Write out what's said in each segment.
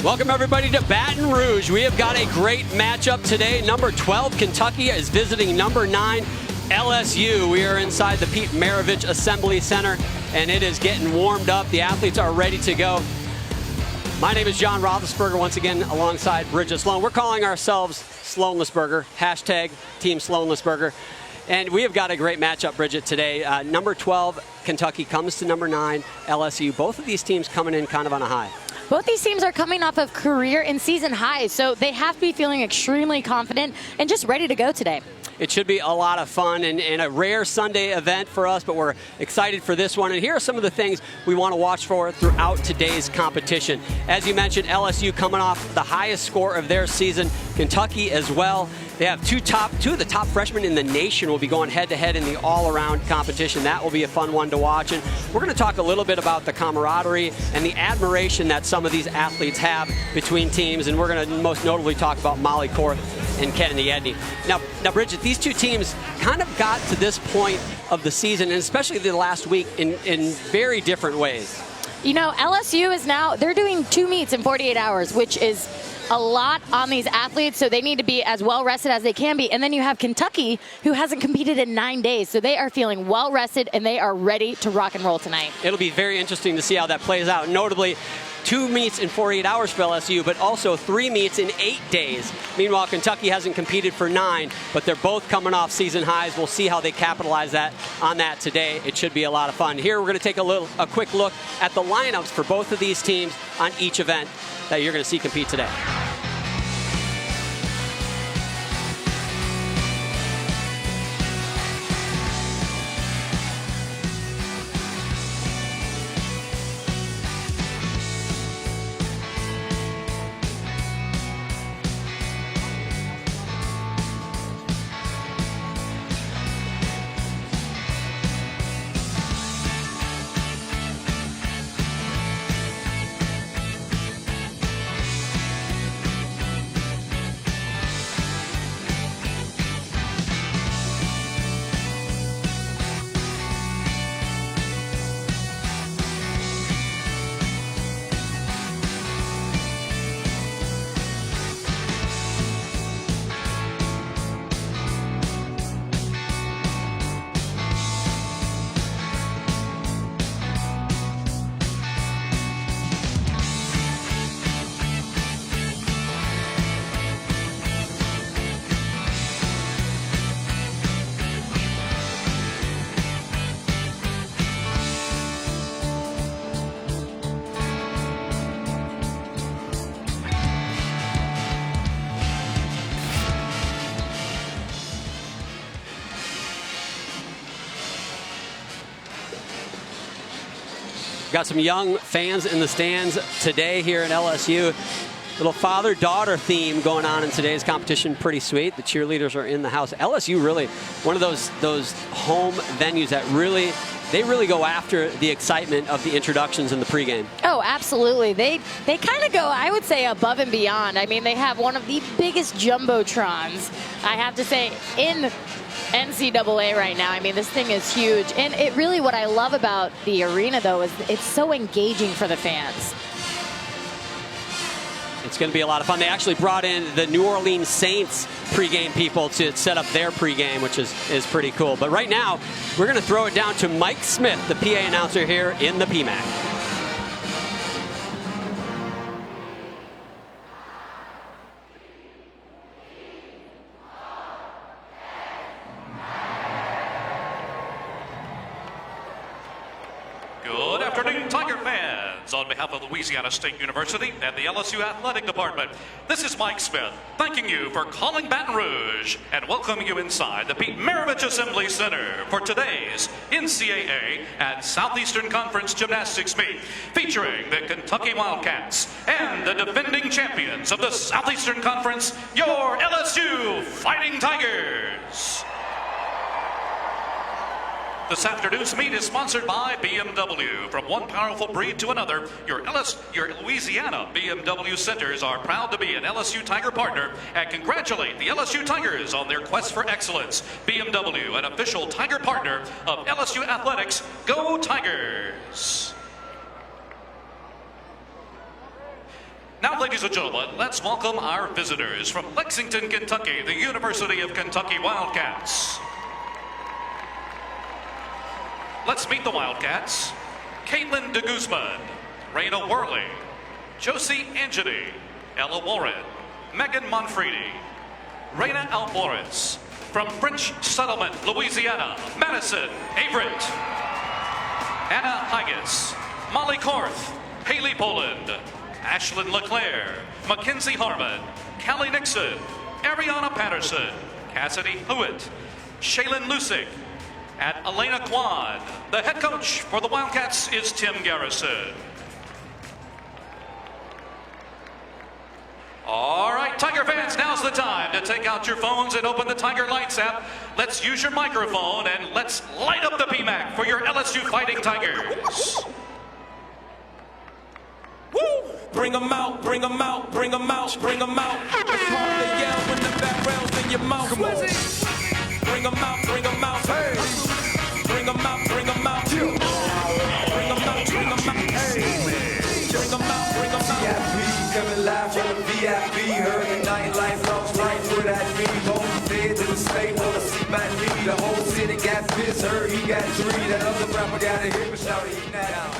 Welcome everybody to Baton Rouge. We have got a great matchup today. Number 12, Kentucky is visiting number 9, LSU. We are inside the Pete Maravich Assembly Center, and it is getting warmed up. The athletes are ready to go. My name is John Roethlisberger, once again alongside Bridget Sloan. We're calling ourselves Sloanlessburger, hashtag Team Sloanlessburger. And we have got a great matchup, Bridget, today. Number 12, Kentucky comes to number 9, LSU. Both of these teams coming in kind of on a high. Both these teams are coming off of career and season highs, so they have to be feeling extremely confident and just ready to go today. It should be a lot of fun and a rare Sunday event for us, but we're excited for this one. And here are some of the things we want to watch for throughout today's competition. As you mentioned, LSU coming off the highest score of their season. Kentucky as well. They have two of the top freshmen in the nation will be going head-to-head in the all-around competition. That will be a fun one to watch. And we're going to talk a little bit about the camaraderie and the admiration that some of these athletes have between teams. And we're going to most notably talk about Molly Korth and Kennedy Edney. Now, Bridget, these two teams kind of got to this point of the season, and especially the last week, in very different ways. You know, LSU is now, they're doing 2 meets in 48 hours, which is a lot on these athletes, so they need to be as well rested as they can be. And then you have Kentucky, who hasn't competed in 9 days, so they are feeling well rested and they are ready to rock and roll tonight. It'll be very interesting to see how that plays out. Notably, 2 meets in 48 hours for LSU, but also 3 meets in 8 days. Meanwhile, Kentucky hasn't competed for 9, but they're both coming off season highs. We'll see how they capitalize on that today. It should be a lot of fun. Here, we're going to take a quick look at the lineups for both of these teams on each event that you're going to see compete today. Got some young fans in the stands today here in LSU. Little father-daughter theme going on in today's competition. Pretty sweet. The cheerleaders are in the house. LSU really one of those home venues that really go after the excitement of the introductions in the pregame. Oh, absolutely. They kind of go, I would say, above and beyond. I mean, they have one of the biggest jumbotrons, I have to say, in NCAA right now. I mean, this thing is huge. And it really, what I love about the arena, though, is it's so engaging for the fans. It's going to be a lot of fun. They actually brought in the New Orleans Saints pregame people to set up their pregame, which is pretty cool. But right now, we're going to throw it down to Mike Smith, the PA announcer here in the PMAC. Good afternoon, Tiger fans. On behalf of Louisiana State University and the LSU Athletic Department, this is Mike Smith, thanking you for calling Baton Rouge and welcoming you inside the Pete Maravich Assembly Center for today's NCAA and Southeastern Conference Gymnastics meet, featuring the Kentucky Wildcats and the defending champions of the Southeastern Conference, your LSU Fighting Tigers. This afternoon's meet is sponsored by BMW. From one powerful breed to another, your Louisiana BMW centers are proud to be an LSU Tiger partner and congratulate the LSU Tigers on their quest for excellence. BMW, an official Tiger partner of LSU Athletics. Go Tigers! Now, ladies and gentlemen, let's welcome our visitors from Lexington, Kentucky, the University of Kentucky Wildcats. Let's meet the Wildcats. Caitlin de Guzman, Raina Worley, Josie Angeny, Ella Warren, Megan Monfredi, Raina Alvarez, from French Settlement, Louisiana, Madison Averett, Anna Higas, Molly Korth, Haley Poland, Ashlyn LeClaire, Mackenzie Harmon, Callie Nixon, Ariana Patterson, Cassidy Hewitt, Shaylin Lusick, and Elena Kwan. The head coach for the Wildcats is Tim Garrison. All right, Tiger fans, now's the time to take out your phones and open the Tiger Lights app. Let's use your microphone and let's light up the PMAC for your LSU Fighting Tigers. Woo! Bring 'em out, bring 'em out, bring 'em out, bring 'em out. It's hard to yell when the barrel's in your mouth. Come on. Bring 'em out, bring 'em out. Hey. Bring 'em out, bring 'em out. Bring 'em out, bring 'em out. Hey. Bring 'em out, bring 'em out. VIP coming live from the VIP. Heard the nightlife, lost right for that me. Home fed to the state, wanna see my knee. The whole city got pissed, heard he got 3. That other rapper got a hit, but shouted he not out.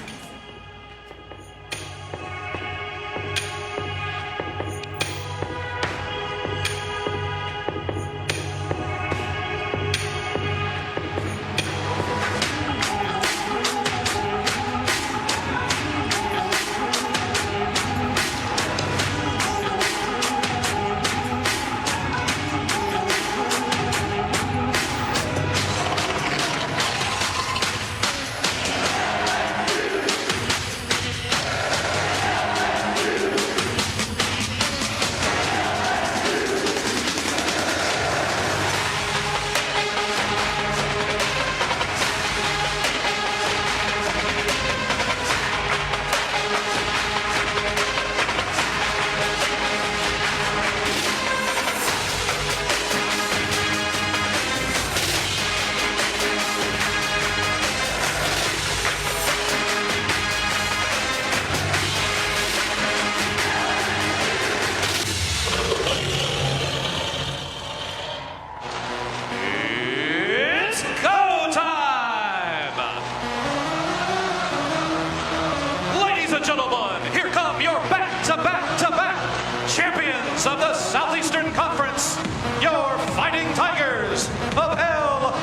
Of the Southeastern Conference, your Fighting Tigers of LSU.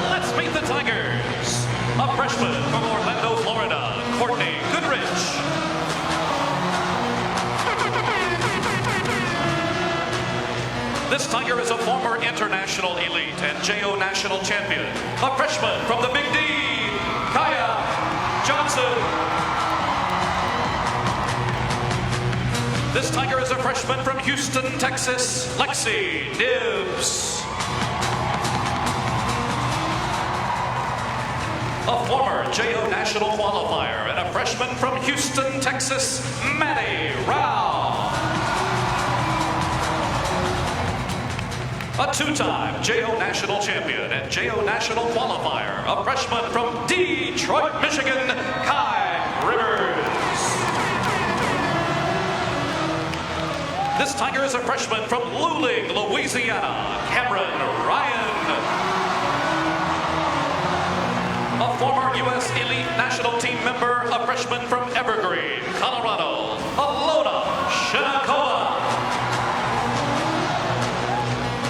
Let's meet the Tigers. A freshman from Orlando, Florida, Courtney Goodrich. This Tiger is a former international elite and JO national champion. A freshman from the Big D, Kaya Johnson. This Tiger is a freshman from Houston, Texas, Lexi Nibbs. A former JO national qualifier and a freshman from Houston, Texas, Maddie Rao. A two-time JO national champion and JO national qualifier, a freshman from Detroit, Michigan, Kai Rivers. This Tiger is a freshman from Luling, Louisiana, Cameron Ryan. A former U.S. Elite National Team member, a freshman from Evergreen, Colorado, Alona Shinakoa.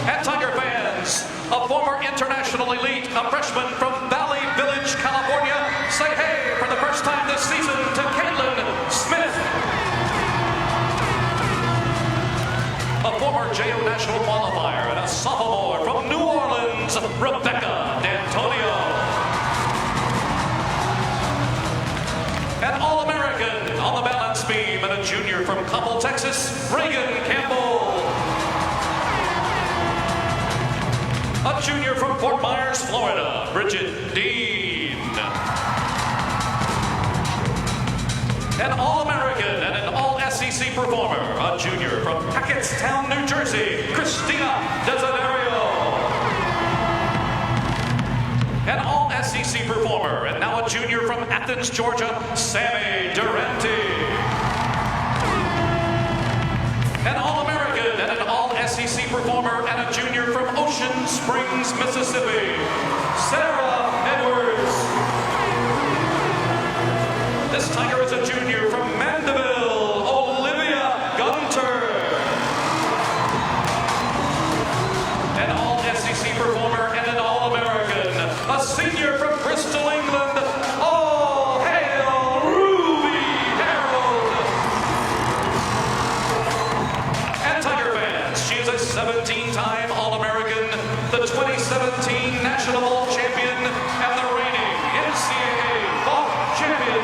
And Tiger fans, a former international elite, a freshman from Valley Village, California, say hey for the first time this season to Caitlin Smith. A former JO national qualifier and a sophomore from New Orleans, Rebecca D'Antonio. An All-American on the balance beam and a junior from Coppell, Texas, Reagan Campbell. A junior from Fort Myers, Florida, Bridget Dean. An All-American and an All-SEC performer performer, a junior from Hackettstown, New Jersey, Christina Desiderio. An all-SEC performer, and now a junior from Athens, Georgia, Sammy Durante. An All-American and an All-SEC performer and a junior from Ocean Springs, Mississippi, Sarah Edwards. This Tiger is a junior from Mandeville, Olivia Gunter. An All-SEC performer and an All-American, a senior from Bristol, England. All hail Ruby Harold. And Tiger fans, she is a 17-time All-American, the 2017 National Ball Champion, and the reigning NCAA Ball Champion,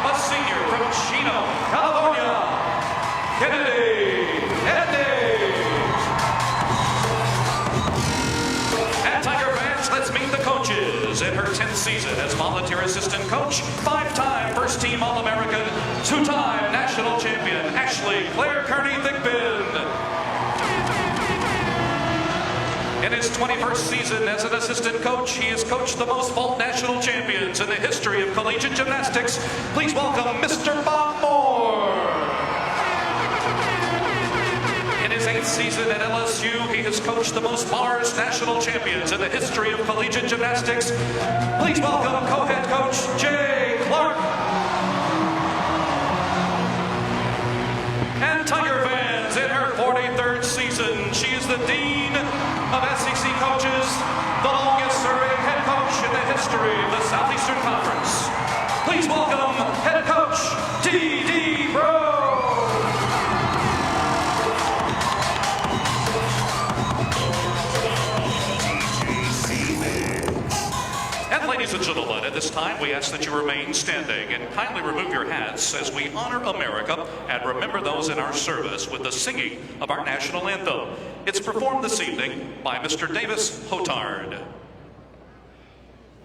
a senior from Chino, California, Kennedy Edney. And Tiger fans, let's meet the coaches. In her 10th season as volunteer assistant coach, 5-time first-team All-American, 2-time national champion, Ashley Claire Kearney Thigpen. In his 21st season as an assistant coach, he has coached the most vault national champions in the history of collegiate gymnastics. Please welcome Mr. Bob Moore. In his 8th season at LSU, he has coached the most bars national champions in the history of collegiate gymnastics. Please welcome co-head coach Jay Clark. And Tiger fans, in her 43rd season, she is the dean of SEC coaches, the longest-serving head coach in the history of the Southeastern Conference. Please welcome head coach D.D. Bro. And ladies and gentlemen, at this time we ask that you remain standing and kindly remove your hats as we honor America and remember those in our service with the singing of our national anthem. It's performed this evening by Mr. Davis Hotard.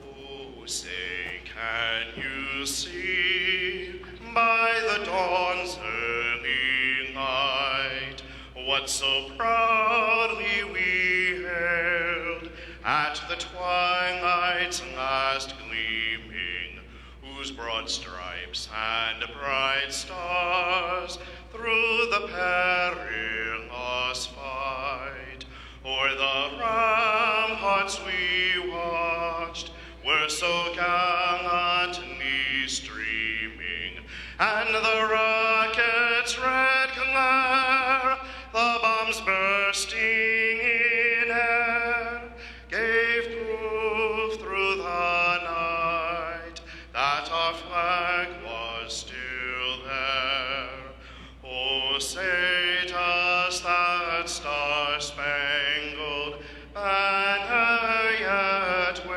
Oh, say, can you see by the dawn's early light what so proudly we hailed at the twilight's last gleaming, whose broad stripes and bright stars through the perilous fight o'er the ramparts we watched were so gallantly streaming, and the rocket's red glare, the bombs bursting in air, gave proof through the night that our flag was still there. Oh, say does that star-spangled banner yet wave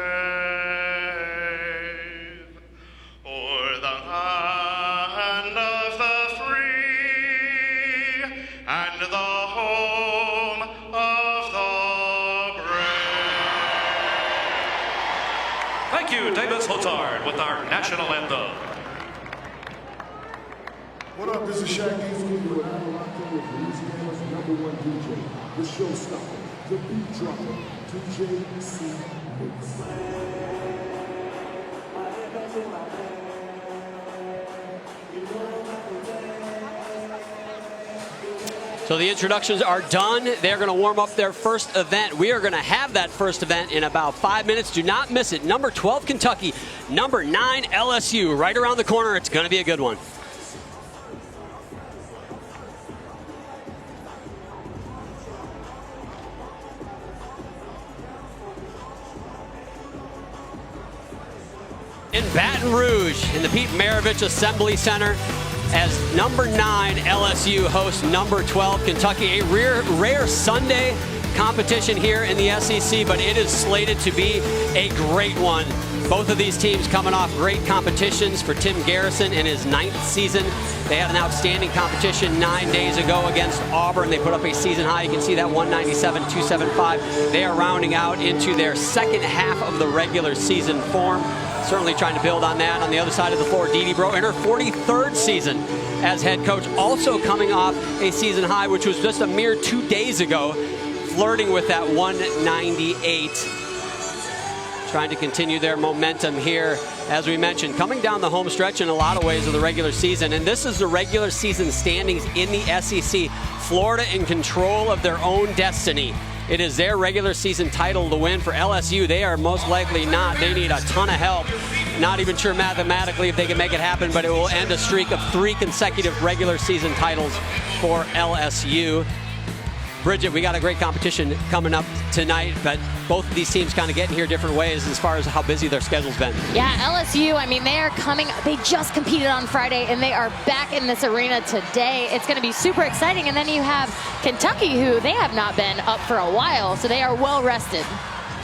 o'er the land of the free and the home of the brave? Thank you, Davis Hotard, with our national anthem. What up, this is Shaggy Studio, and I'm locked in with Louisiana's #1 DJ, the showstopper, the beat dropper, DJ C. So the introductions are done. They're going to warm up their first event. We are going to have that first event in about 5 minutes. Do not miss it. Number 12, Kentucky. Number 9, LSU. Right around the corner. It's going to be a good one. In Baton Rouge, in the Pete Maravich Assembly Center, as number 9 LSU hosts number 12 Kentucky. A rare Sunday competition here in the SEC, but it is slated to be a great one. Both of these teams coming off great competitions. For Tim Garrison in his 9th season, they had an outstanding competition 9 days ago against Auburn. They put up a season high. You can see that 197-275. They are rounding out into their second half of the regular season form. Certainly trying to build on that. On the other side of the floor, D.D. Bro in her 43rd season as head coach, also coming off a season high, which was just a mere 2 days ago, flirting with that 198. Trying to continue their momentum here, as we mentioned, coming down the home stretch in a lot of ways of the regular season. And this is the regular season standings in the SEC. Florida in control of their own destiny. It is their regular season title to win. For LSU, they are most likely not. They need a ton of help. Not even sure mathematically if they can make it happen, but it will end a streak of 3 consecutive regular season titles for LSU. Bridget, we got a great competition coming up tonight, but both of these teams kind of getting here different ways as far as how busy their schedule's been. Yeah, LSU, I mean, they just competed on Friday, and they are back in this arena today. It's going to be super exciting. And then you have Kentucky, who they have not been up for a while, so they are well rested.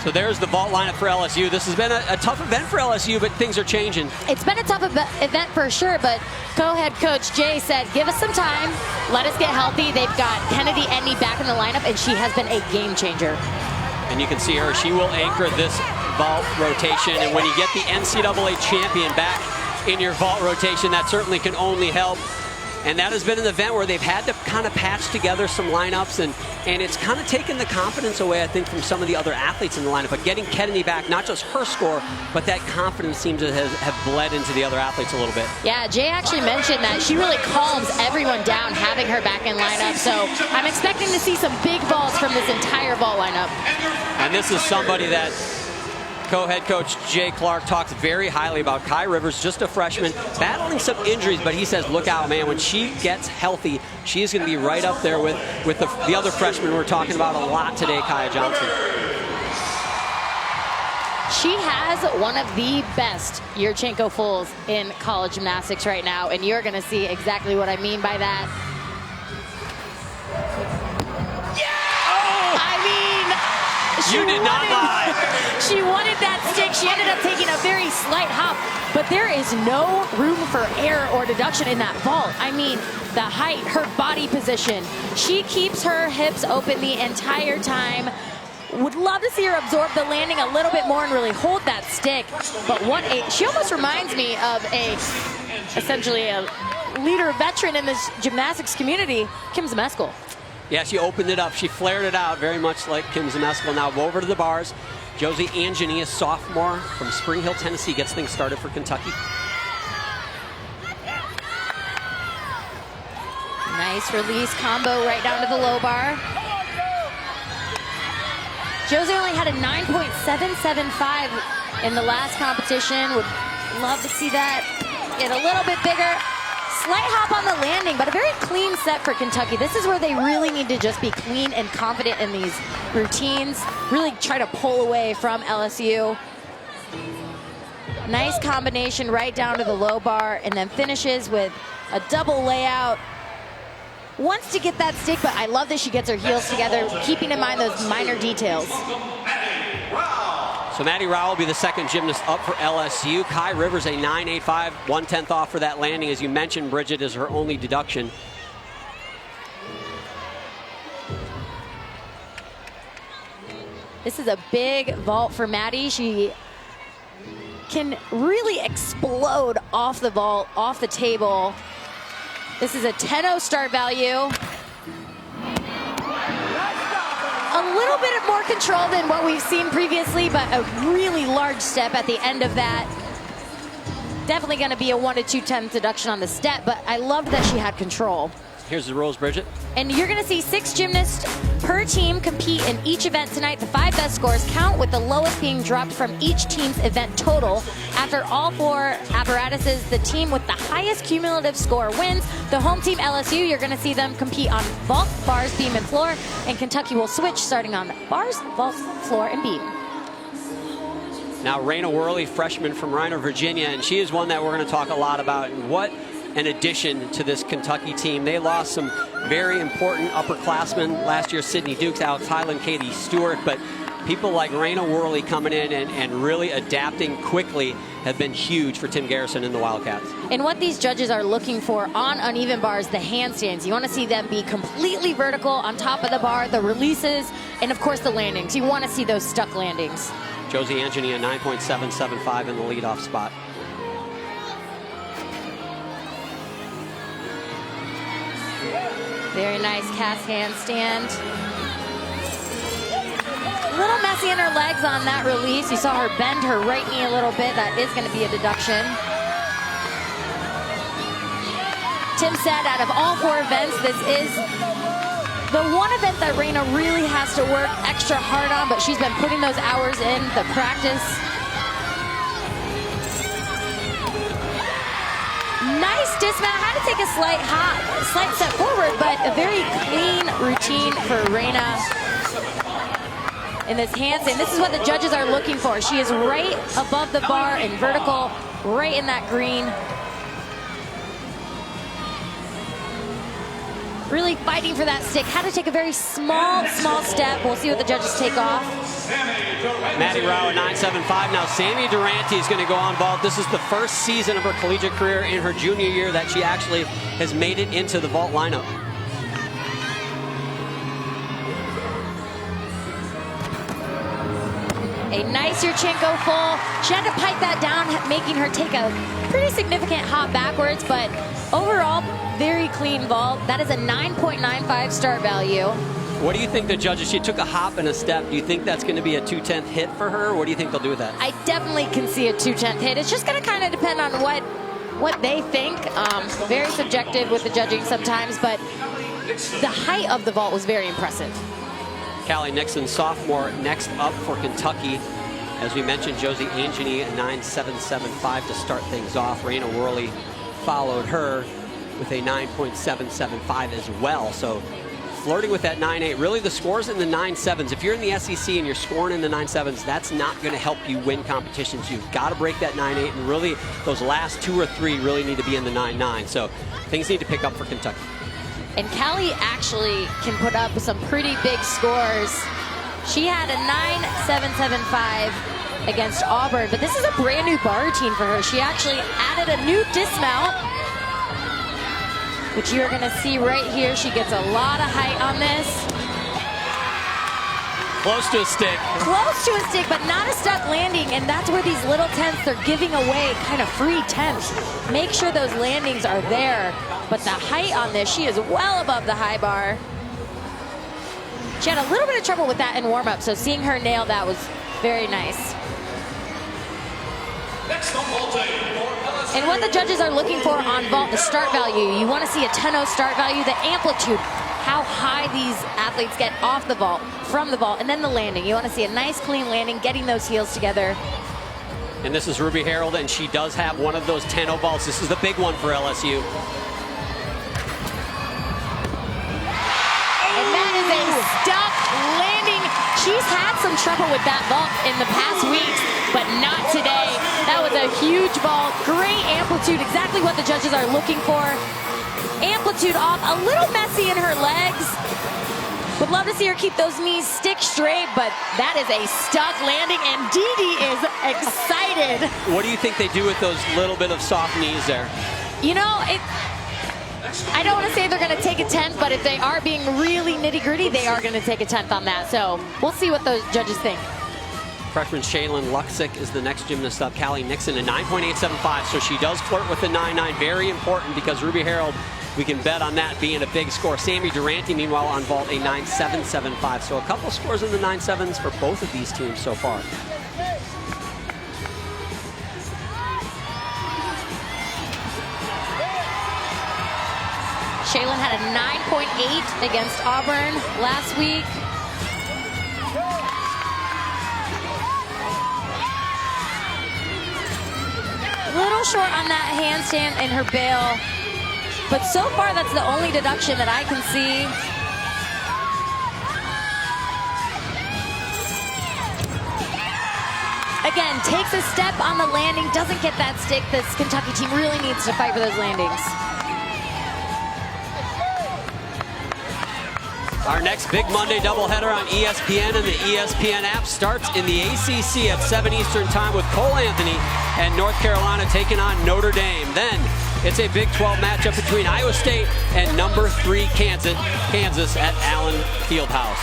So there's the vault lineup for LSU. This has been a tough event for LSU, but things are changing. It's been a tough event for sure, but co-head coach Jay said, give us some time, let us get healthy. They've got Kennedy Edney back in the lineup, and she has been a game changer. And you can see her. She will anchor this vault rotation. And when you get the NCAA champion back in your vault rotation, that certainly can only help. And that has been an event where they've had to kind of patch together some lineups, and it's kind of taken the confidence away, I think, from some of the other athletes in the lineup. But getting Kennedy back, not just her score, but that confidence seems to have bled into the other athletes a little bit. Yeah, Jay actually mentioned that she really calms everyone down having her back in lineup. So I'm expecting to see some big vaults from this entire vault lineup. And this is somebody that co-head coach Jay Clark talks very highly about. Kai Rivers, just a freshman, battling some injuries, but he says, look out, man, when she gets healthy, she's going to be right up there with the other freshmen we're talking about a lot today, Kaya Johnson. She has one of the best Yurchenko fulls in college gymnastics right now, and you're going to see exactly what I mean by that. You did not lie. She wanted that stick. She ended up taking a very slight hop, but there is no room for error or deduction in that vault. I mean, the height, her body position. She keeps her hips open the entire time. Would love to see her absorb the landing a little bit more and really hold that stick. But she almost reminds me of essentially a leader veteran in this gymnastics community, Kim Zmeskal. Yeah, she opened it up. She flared it out very much like Kim Zmeskal. Now over to the bars. Josie Angini, a sophomore from Spring Hill, Tennessee, gets things started for Kentucky. Nice release combo right down to the low bar. Josie only had a 9.775 in the last competition. Would love to see that get a little bit bigger. Slight hop on the landing, but a very clean set for Kentucky. This is where they really need to just be clean and confident in these routines. Really try to pull away from LSU. Nice combination right down to the low bar, and then finishes with a double layout. Wants to get that stick, but I love that she gets her heels together, keeping in mind those minor details. So Maddie Rowell will be the second gymnast up for LSU. Kai Rivers, a 9.85, 1/10 off for that landing. As you mentioned, Bridget, is her only deduction. This is a big vault for Maddie. She can really explode off the vault, off the table. This is a 10-0 start value. A little bit more control than what we've seen previously, but a really large step at the end of that. Definitely going to be a 1 to 2/10 deduction on the step, but I loved that she had control. Here's the rules, Bridget. And you're going to see 6 gymnasts per team compete in each event tonight. The 5 best scores count, with the lowest being dropped from each team's event total. After all 4 apparatuses, the team with the highest cumulative score wins. The home team, LSU, you're going to see them compete on vault, bars, beam, and floor. And Kentucky will switch, starting on bars, vault, floor, and beam. Now, Raina Worley, freshman from Reiner, Virginia, and she is one that we're going to talk a lot about. And what an addition to this Kentucky team. They lost some very important upperclassmen last year. Sydney Dukes, Alex Highland, Katie Stewart, but people like Raina Worley coming in and really adapting quickly have been huge for Tim Garrison and the Wildcats. And what these judges are looking for on uneven bars, the handstands. You want to see them be completely vertical on top of the bar, the releases, and of course the landings. You want to see those stuck landings. Josie Angini, a 9.775 in the leadoff spot. Very nice cast handstand. A little messy in her legs on that release. You saw her bend her right knee a little bit. That is going to be a deduction. Tim said out of all 4 events, this is the one event that Reina really has to work extra hard on, but she's been putting those hours in, the practice. Nice dismount. Had to take a slight step forward, but a very clean routine for Reina in this handstand. This is what the judges are looking for. She is right above the bar and vertical, right in that green. Really fighting for that stick. Had to take a very small step. We'll see what the judges take off. Maddie Rao at 9.75. Now Sammy Durante is going to go on vault. This is the first season of her collegiate career in her junior year that she actually has made it into the vault lineup. A nice Yurchenko full. She had to pipe that down, making her take a pretty significant hop backwards, but overall, very clean vault. That is a 9.95 start value. What do you think the judges, she took a hop and a step. Do you think that's going to be a 2/10 hit for her? What do you think they'll do with that? I definitely can see a 2/10 hit. It's just going to kind of depend on what they think. Very subjective with the judging sometimes, but the height of the vault was very impressive. Callie Nixon, sophomore, next up for Kentucky. As we mentioned, Josie Angeny at 9.775 to start things off. Reina Worley followed her with a 9.775 as well. So flirting with that 9.8. Really the scores in the 9.7s. If you're in the SEC and you're scoring in the 9.7s, that's not going to help you win competitions. You've got to break that 9.8, and really those last 2 or 3 really need to be in the 9.9. So things need to pick up for Kentucky. And Callie actually can put up some pretty big scores. She had a 9.775 against Auburn, but this is a brand new bar routine for her. She actually added a new dismount, which you're gonna see right here. She gets a lot of height on this. Close to a stick. Close to a stick, but not a stuck landing, and that's where these little tenths, they're giving away kind of free tenths. Make sure those landings are there, but the height on this, she is well above the high bar. She had a little bit of trouble with that in warm-up, so seeing her nail that was very nice. And what the judges are looking for on vault, the start value, you want to see a 10.0 start value, the amplitude, how high these athletes get off the vault, from the vault, and then the landing. You want to see a nice clean landing, getting those heels together. And this is Ruby Harold, and she does have one of those 10.0 vaults. This is the big one for LSU. And that is a stuck landing. She's had some trouble with that vault in the past weeks, but not today. That was a huge vault, great amplitude, exactly what the judges are looking for. Amplitude off, a little messy in her legs. Would love to see her keep those knees stick straight, but that is a stuck landing, and Dee is excited. What do you think they do with those little bit of soft knees there? You know, I don't want to say they're going to take a 10th, but if they are being really nitty-gritty, they are going to take a 10th on that. So we'll see what those judges think. Freshman Shaylin Luxick is the next gymnast up. Callie Nixon, a 9.875, so she does flirt with the 9.9. Very important, because Ruby Harold, we can bet on that being a big score. Sammy Durante, meanwhile, on vault, a 9.775. So a couple scores in the 9.7s for both of these teams so far. Shaylin had a 9.8 against Auburn last week. A little short on that handstand in her bail, but so far that's the only deduction that I can see. Again, takes a step on the landing, doesn't get that stick. This Kentucky team really needs to fight for those landings. Our next Big Monday doubleheader on ESPN and the ESPN app starts in the ACC at 7 Eastern time with Cole Anthony and North Carolina taking on Notre Dame. Then it's a Big 12 matchup between Iowa State and number 3 Kansas at Allen Fieldhouse.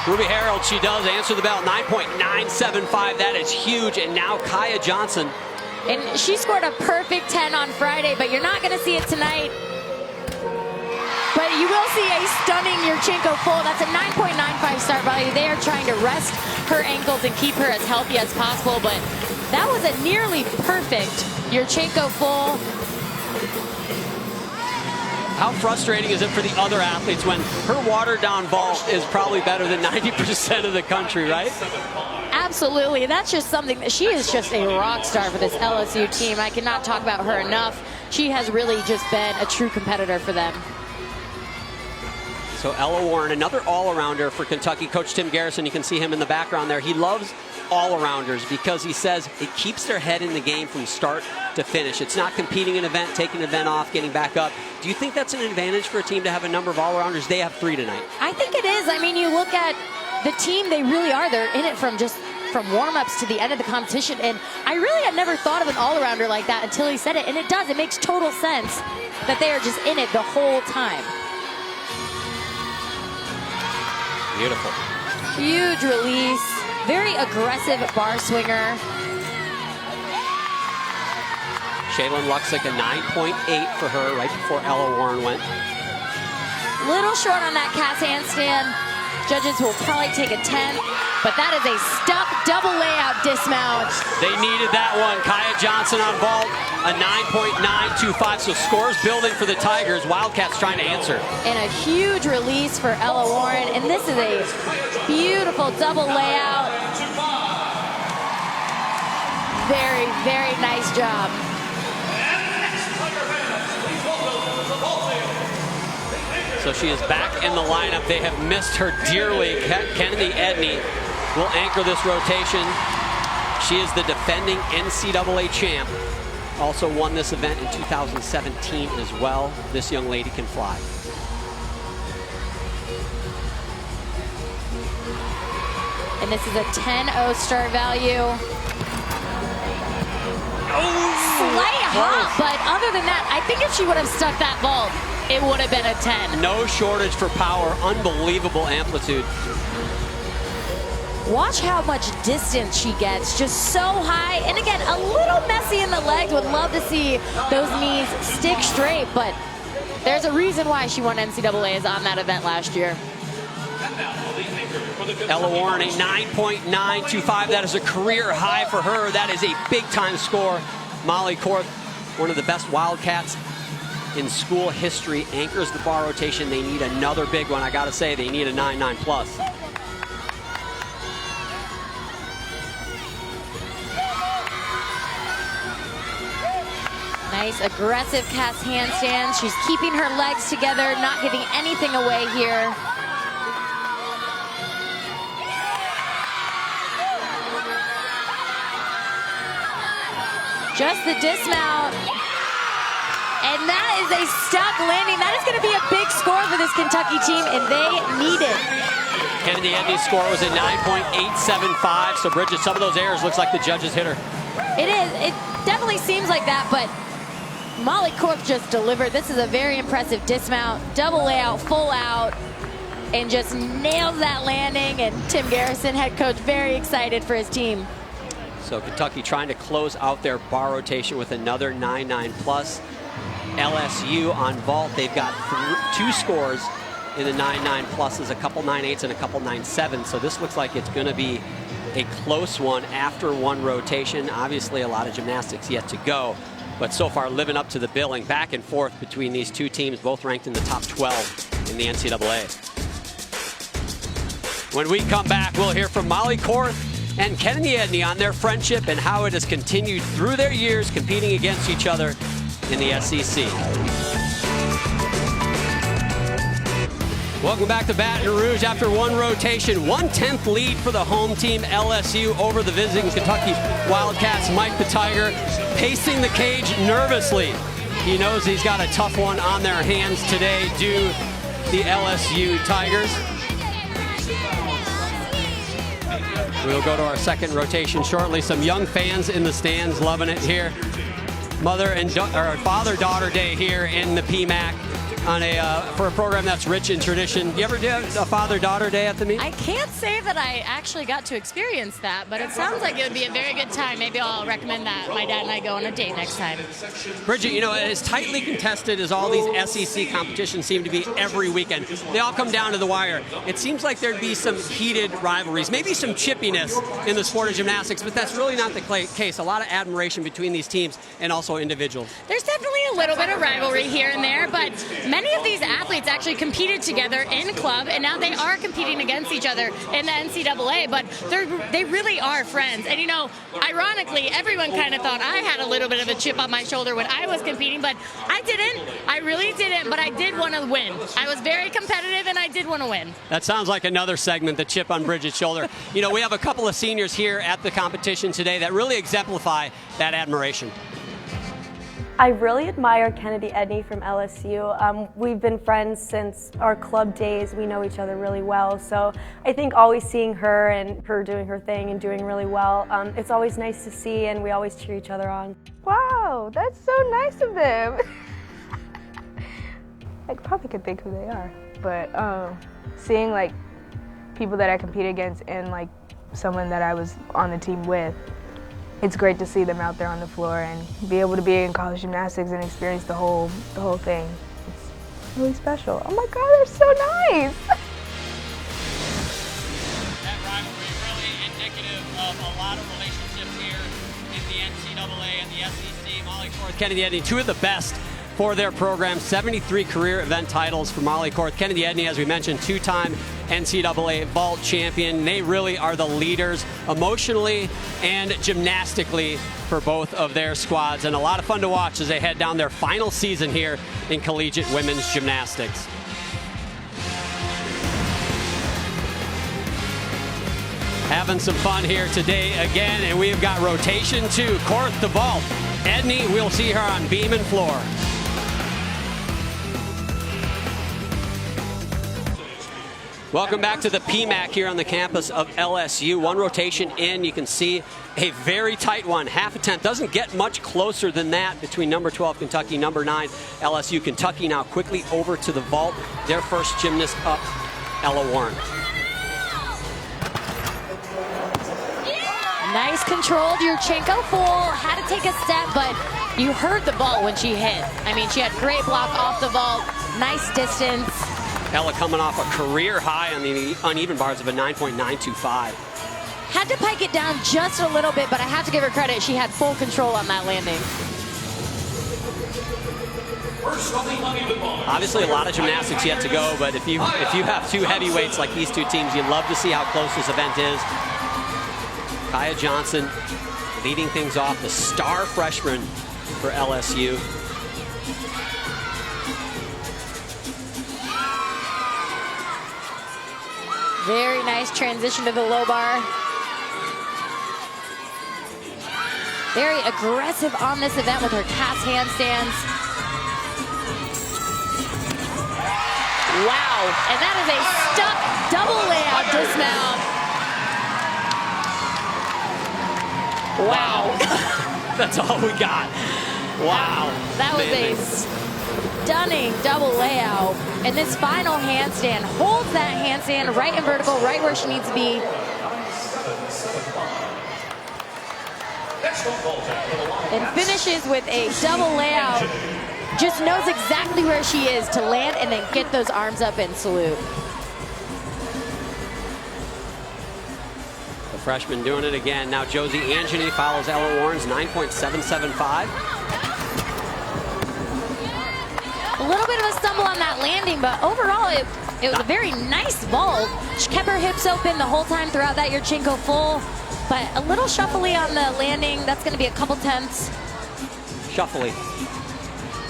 Ruby Harold, she does answer the bell, 9.975. That is huge. And now Kaya Johnson. And she scored a perfect 10 on Friday, but you're not going to see it tonight. But you will see a stunning Yurchenko full. That's a 9.95 start value. They are trying to rest her ankles and keep her as healthy as possible, but that was a nearly perfect Yurchenko full. How frustrating is it for the other athletes when her watered-down vault is probably better than 90% of the country, right? Absolutely. That's just something that she is just a rock star for this LSU team. I cannot talk about her enough. She has really just been a true competitor for them. So Ella Warren, another all-arounder for Kentucky. Coach Tim Garrison, you can see him in the background there. He loves all-arounders because he says it keeps their head in the game from start to finish. It's not competing an event, taking an event off, getting back up. Do you think that's an advantage for a team to have a number of all-arounders? They have 3 tonight. I think it is. I mean, you look at the team, they really are. They're in it from warm-ups to the end of the competition. And I really had never thought of an all-arounder like that until he said it. And it does. It makes total sense that they are just in it the whole time. Beautiful. Huge release. Very aggressive bar swinger. Shaylin Luxick, a 9.8 for her right before Ella Warren went. Little short on that cast handstand. Judges will probably take a 10, but that is a stuck double layout dismount. They needed that one. Kaya Johnson on vault, a 9.925, so scores building for the Tigers. Wildcats trying to answer. And a huge release for Ella Warren, and this is a beautiful double layout. Very, very nice job. So she is back in the lineup. They have missed her dearly. Kennedy Edney will anchor this rotation. She is the defending NCAA champ. Also won this event in 2017 as well. This young lady can fly. And this is a 10-0 start value. Slight hop, but other than that, I think if she would have stuck that vault, it would have been a 10. No shortage for power, unbelievable amplitude. Watch how much distance she gets, just so high. And again, a little messy in the legs. Would love to see those knees stick straight, but there's a reason why she won NCAAs on that event last year. Ella Warren, a 9.925. That is a career high for her. That is a big-time score. Molly Korth, one of the best Wildcats in school history, anchors the bar rotation. They need another big one. I got to say, they need a 9.9 plus. Nice aggressive cast handstand. She's keeping her legs together, not giving anything away here. Just the dismount. And that is a stuck landing. That is going to be a big score for this Kentucky team, and they need it. Kennedy Edney's score was a 9.875. So, Bridget, some of those errors looks like the judges hit her. It is. It definitely seems like that, but Molly Korth just delivered. This is a very impressive dismount. Double layout, full out, and just nails that landing. And Tim Garrison, head coach, very excited for his team. So Kentucky trying to close out their bar rotation with another 9.9 plus. LSU on vault, they've got 2 scores in the 9.9 pluses, a couple 9.8s and a couple 9.7s. So this looks like it's going to be a close one after one rotation. Obviously a lot of gymnastics yet to go, but so far living up to the billing. Back and forth between these two teams, both ranked in the top 12 in the NCAA. When we come back, we'll hear from Molly Korth and Kennedy Edney on their friendship and how it has continued through their years competing against each other in the SEC. Welcome back to Baton Rouge. After one rotation, 1/10 lead for the home team LSU over the visiting Kentucky Wildcats. Mike the Tiger pacing the cage nervously. He knows he's got a tough one on their hands today due the LSU Tigers. We'll go to our second rotation shortly. Some young fans in the stands loving it here. Mother and father-daughter day here in the PMAC. for a program that's rich in tradition. You ever do a father-daughter day at the meet? I can't say that I actually got to experience that, but it sounds like it would be a very good time. Maybe I'll recommend that my dad and I go on a date next time. Bridget, you know, as tightly contested as all these SEC competitions seem to be every weekend, they all come down to the wire. It seems like there'd be some heated rivalries, maybe some chippiness in the sport of gymnastics, but that's really not the case. A lot of admiration between these teams and also individuals. There's definitely a little bit of rivalry here and there, but many of these athletes actually competed together in club, and now they are competing against each other in the NCAA, but they really are friends. And, you know, ironically, everyone kind of thought I had a little bit of a chip on my shoulder when I was competing, but I didn't. I really didn't, but I did want to win. I was very competitive, and I did want to win. That sounds like another segment, the chip on Bridget's shoulder. You know, we have a couple of seniors here at the competition today that really exemplify that admiration. I really admire Kennedy Edney from LSU. We've been friends since our club days. We know each other really well. So I think always seeing her and her doing her thing and doing really well, it's always nice to see, and we always cheer each other on. Wow, that's so nice of them. I probably could think who they are, but seeing like people that I compete against and like someone that I was on the team with, it's great to see them out there on the floor and be able to be in college gymnastics and experience the whole thing. It's really special. Oh my God, they're so nice. That rivalry really indicative of a lot of relationships here in the NCAA and the SEC. Molly Korth, Kennedy Edney, two of the best for their program. 73 career event titles for Molly Korth. Kennedy Edney, as we mentioned, two-time NCAA vault champion. They really are the leaders emotionally and gymnastically for both of their squads, and a lot of fun to watch as they head down their final season here in collegiate women's gymnastics. Having some fun here today again, and we've got rotation 2. Korth to vault. Edney, we'll see her on beam and floor. Welcome back to the PMAC here on the campus of LSU. One rotation in, you can see a very tight one, half a tenth. Doesn't get much closer than that between number 12 Kentucky, number 9 LSU. Kentucky now quickly over to the vault. Their first gymnast up, Ella Warren. Nice controlled Yurchenko full, had to take a step, but you heard the vault when she hit. I mean, she had great block off the vault, nice distance. Ella coming off a career high on the uneven bars of a 9.925. Had to pike it down just a little bit, but I have to give her credit. She had full control on that landing. Obviously, a lot of gymnastics yet to go, but if you have two heavyweights like these two teams, you love to see how close this event is. Kaya Johnson leading things off, the star freshman for LSU. Very nice transition to the low bar. Very aggressive on this event with her cast handstands. Wow, and that is a stuck double layout dismount. Wow. That's all we got. Wow. That was a stunning double layout. And this final handstand holds that handstand right in vertical, right where she needs to be. And finishes with a double layout. Just knows exactly where she is to land and then get those arms up and salute. The freshman doing it again. Now Josie Angeny follows Ella Warren's 9.775. A little bit of a stumble on that landing, but overall it was a very nice vault. She kept her hips open the whole time throughout that Yurchenko full, but a little shuffly on the landing. That's going to be a couple tenths. Shuffly.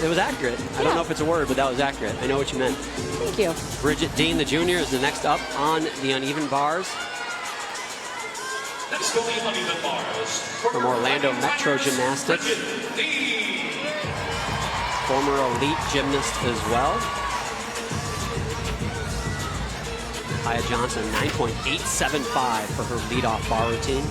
It was accurate. I don't know if it's a word, but that was accurate. I know what you meant. Thank you. Bridget Dean, the junior, is the next up on the uneven bars. Next on the uneven bars. From Orlando Metro Gymnastics. Former elite gymnast as well. Kaya Johnson, 9.875 for her leadoff bar routine.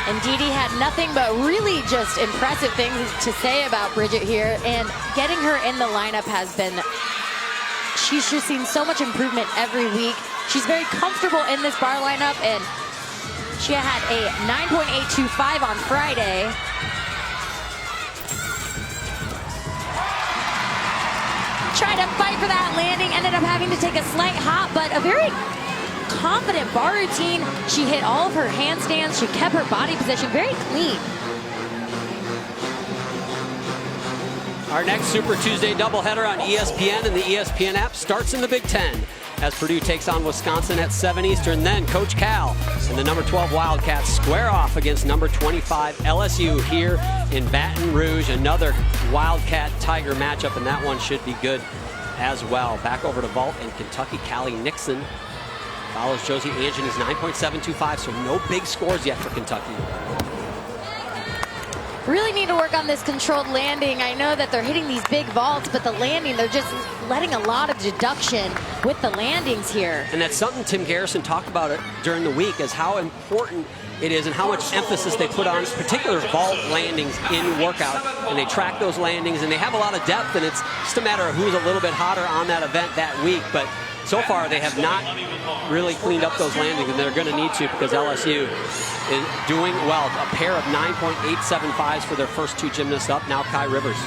And Dee Dee had nothing but really just impressive things to say about Bridget here. And getting her in the lineup has been, she's just seen so much improvement every week. She's very comfortable in this bar lineup, and she had a 9.825 on Friday. Tried to fight for that landing, ended up having to take a slight hop, but a very confident bar routine. She hit all of her handstands. She kept her body position very clean. Our next Super Tuesday doubleheader on ESPN and the ESPN app starts in the Big Ten as Purdue takes on Wisconsin at 7 Eastern. Then Coach Cal and the number 12 Wildcats square off against number 25 LSU here in Baton Rouge. Another Wildcat Tiger matchup, and that one should be good as well. Back over to vault and Kentucky. Callie Nixon follows Josie Angenie's 9.725, so no big scores yet for Kentucky. Really need to work on this controlled landing. I know that they're hitting these big vaults, but the landing, they're just letting a lot of deduction with the landings here. And that's something Tim Garrison talked about it during the week, is how important it is and how much emphasis they put on particular vault landings in workout. And they track those landings, and they have a lot of depth, and it's just a matter of who's a little bit hotter on that event that week. But so far, they have not really cleaned up those landings, and they're going to need to, because LSU is doing well. A pair of 9.875s for their first two gymnasts up. Now Kai Rivers.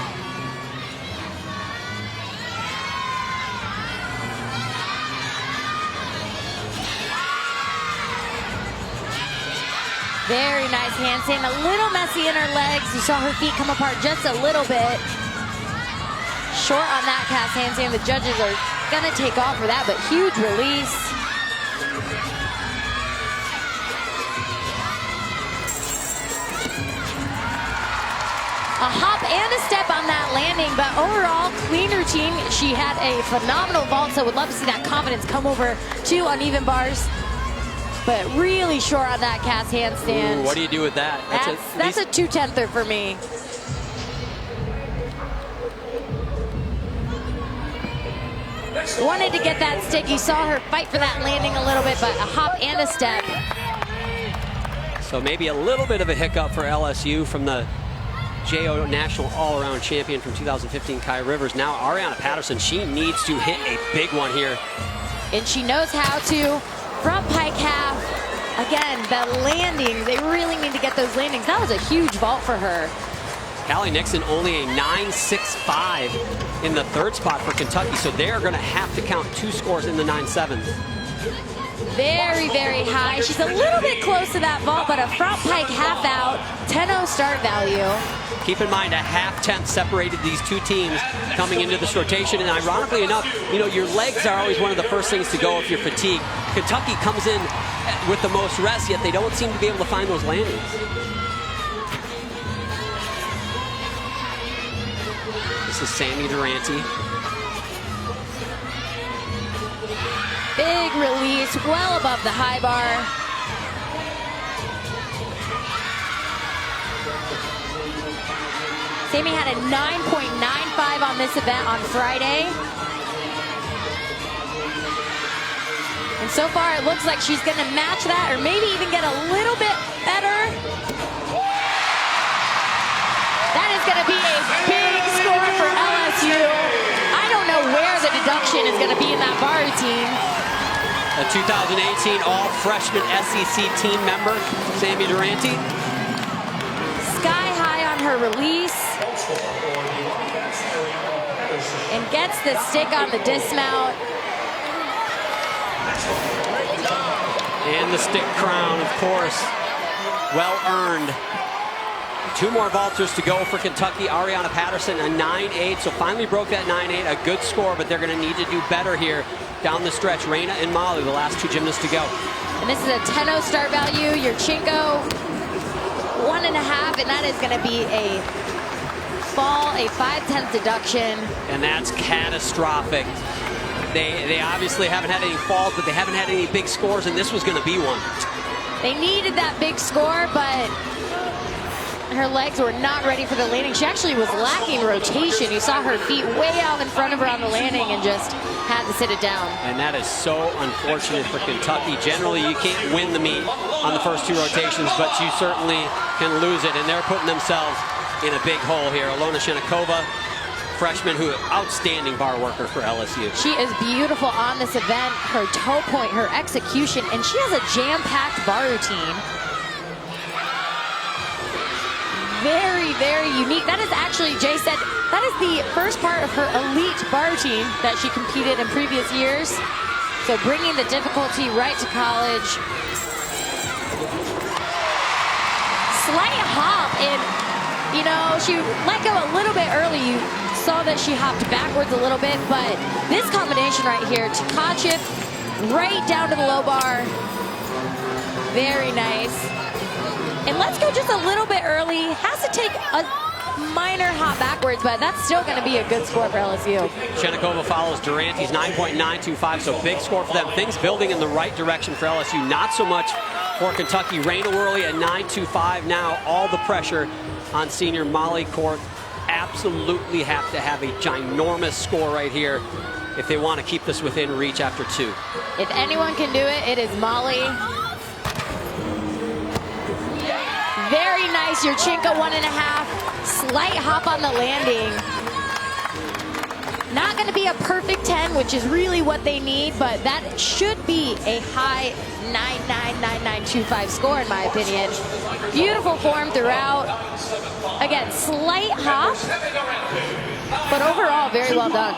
Very nice handstand, a little messy in her legs. You saw her feet come apart just a little bit. Short on that cast handstand. The judges are gonna take off for that, but huge release. A hop and a step on that landing, but overall, clean routine. She had a phenomenal vault, so would love to see that confidence come over to uneven bars. But really short on that cast handstand. Ooh, what do you do with that? That's a 2/10 for me. Wanted to get that stick. You saw her fight for that landing a little bit, but a hop and a step. So maybe a little bit of a hiccup for LSU from the JO National All-Around Champion from 2015, Kai Rivers. Now Ariana Patterson, she needs to hit a big one here. And she knows how to. Front pike half. Again, the landings, they really need to get those landings. That was a huge vault for her. Callie Nixon only a 9.65 in the third spot for Kentucky, so they are going to have to count two scores in the 9.7s. Very, very high. She's a little bit close to that vault, but a front pike half out, 10-0 start value. Keep in mind, a half-tenth separated these two teams coming into this rotation, and ironically enough, you know, your legs are always one of the first things to go if you're fatigued. Kentucky comes in with the most rest, yet they don't seem to be able to find those landings. This is Sammy Durante. Big release, well above the high bar. Sammy had a 9.95 on this event on Friday. And so far it looks like she's gonna match that or maybe even get a little bit better. That is gonna be a big score for LSU. I don't know where the deduction is gonna be in that bar routine. A 2018 all-freshman SEC team member, Sammy Durante. Sky high on her release. And gets the stick on the dismount. And the stick crown, of course, well earned. Two more vaulters to go for Kentucky. Ariana Patterson, a 9.8, so finally broke that 9.8, a good score, but they're going to need to do better here down the stretch. Raina and Molly, the last two gymnasts to go. And this is a 10-0 start value. Yurchenko, 1.5, and that is going to be a fall, a 5/10 deduction. And that's catastrophic. They obviously haven't had any falls, but they haven't had any big scores, and this was going to be one. They needed that big score, but Her legs were not ready for the landing. She actually was lacking rotation. You saw her feet way out in front of her on the landing and just had to sit it down. And that is so unfortunate for Kentucky. Generally, you can't win the meet on the first 2 rotations, but you certainly can lose it. And they're putting themselves in a big hole here. Alona Shenikova, freshman, who outstanding bar worker for LSU. She is beautiful on this event. Her toe point, her execution, and she has a jam-packed bar routine. Very, very unique. That is actually, Jay said, that is the first part of her elite bar routine that she competed in previous years. So bringing the difficulty right to college. Slight hop, and you know, she let go a little bit early. You saw that she hopped backwards a little bit, but this combination right here, Tkachev right down to the low bar. Very nice. And let's go just a little bit early. Has to take a minor hop backwards, but that's still going to be a good score for LSU. Shenikova follows Durante's 9.925, so big score for them. Things building in the right direction for LSU. Not so much for Kentucky. Raina Worley at 9.25 now. All the pressure on senior Molly Korth. Absolutely have to have a ginormous score right here if they want to keep this within reach after 2. If anyone can do it, it is Molly. Very nice, Yurchenko 1.5. Slight hop on the landing. Not going to be a perfect 10, which is really what they need, but that should be a high 9.99925 score in my opinion. Beautiful form throughout. Again, slight hop, but overall very well done.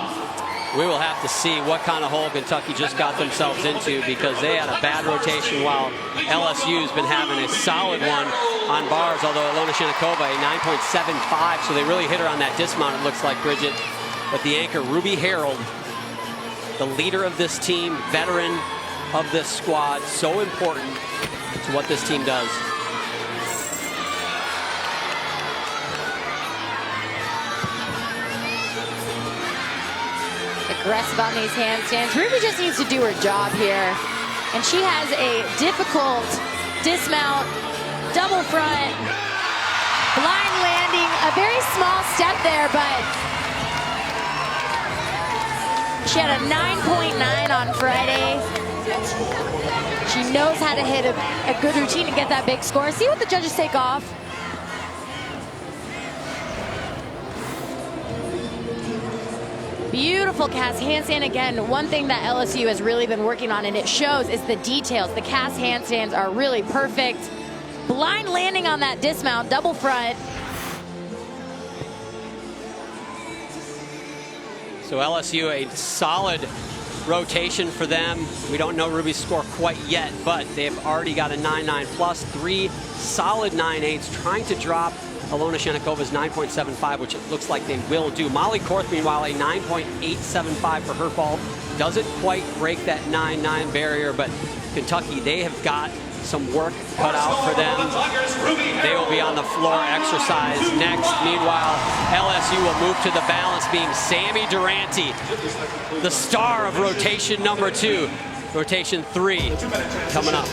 We will have to see what kind of hole Kentucky just got themselves into, because they had a bad rotation while LSU's been having a solid one on bars, although Alona Shenikova a 9.75, so they really hit her on that dismount, it looks like, Bridget. But the anchor, Ruby Harold, the leader of this team, veteran of this squad, so important to what this team does. Aggressive on these handstands. Ruby just needs to do her job here. And she has a difficult dismount, double front, blind landing, a very small step there, but she had a 9.9 on Friday. She knows how to hit a good routine and get that big score. See what the judges take off. Beautiful cast handstand. Again, one thing that LSU has really been working on, and it shows, is the details. The cast handstands are really perfect. Blind landing on that dismount, double front. So LSU, a solid rotation for them. We don't know Ruby's score quite yet, but they've already got a 9.9 plus, 3 solid 9.8s, trying to drop Alona Shenikova's 9.75, which it looks like they will do. Molly Korth, meanwhile, a 9.875 for her fault. Doesn't quite break that 9.9 barrier, but Kentucky, they have got some work cut out for them. They will be on the floor exercise next. Meanwhile, LSU will move to the balance beam. Sammy Durante, the star of rotation number 2. Rotation 3 coming up.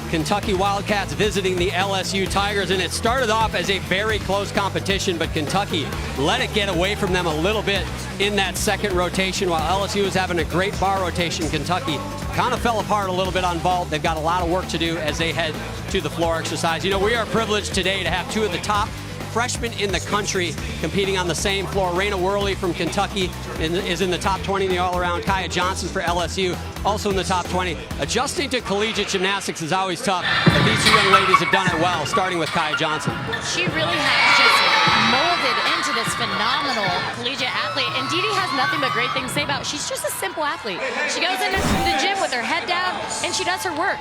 Kentucky Wildcats visiting the LSU Tigers, and it started off as a very close competition, but Kentucky let it get away from them a little bit in that second rotation. While LSU was having a great bar rotation, Kentucky kind of fell apart a little bit on vault. They've got a lot of work to do as they head to the floor exercise. You know, we are privileged today to have 2 of the top freshmen in the country competing on the same floor. Raina Worley from Kentucky is in the top 20 in the all-around. Kaya Johnson for LSU, also in the top 20. Adjusting to collegiate gymnastics is always tough, but these 2 young ladies have done it well, starting with Kaya Johnson. She really has just molded into this phenomenal collegiate athlete, and Dee Dee has nothing but great things to say about it. She's just a simple athlete. She goes into the gym with her head down, and she does her work.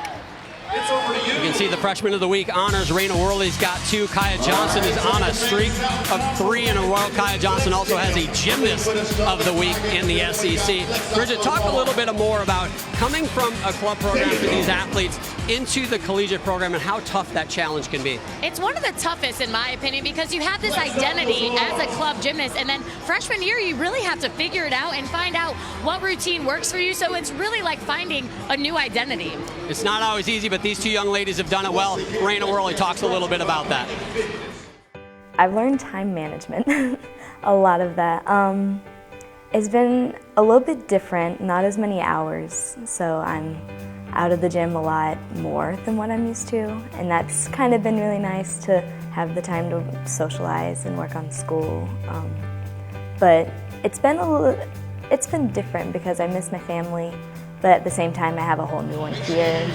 You can see the Freshman of the Week honors. Raina Worley's got 2. Kaya Johnson is on a streak of 3 in a row. Kaya Johnson also has a Gymnast of the Week in the SEC. Bridget, talk a little bit more about coming from a club program for these athletes into the collegiate program and how tough that challenge can be. It's one of the toughest, in my opinion, because you have this identity as a club gymnast, and then freshman year you really have to figure it out and find out what routine works for you. So it's really like finding a new identity. It's not always easy, but but these two young ladies have done it well. Raina Worley talks a little bit about that. I've learned time management, a lot of that. It's been a little bit different, not as many hours, so I'm out of the gym a lot more than what I'm used to, and that's kind of been really nice to have the time to socialize and work on school. But it's been different because I miss my family, but at the same time I have a whole new one here.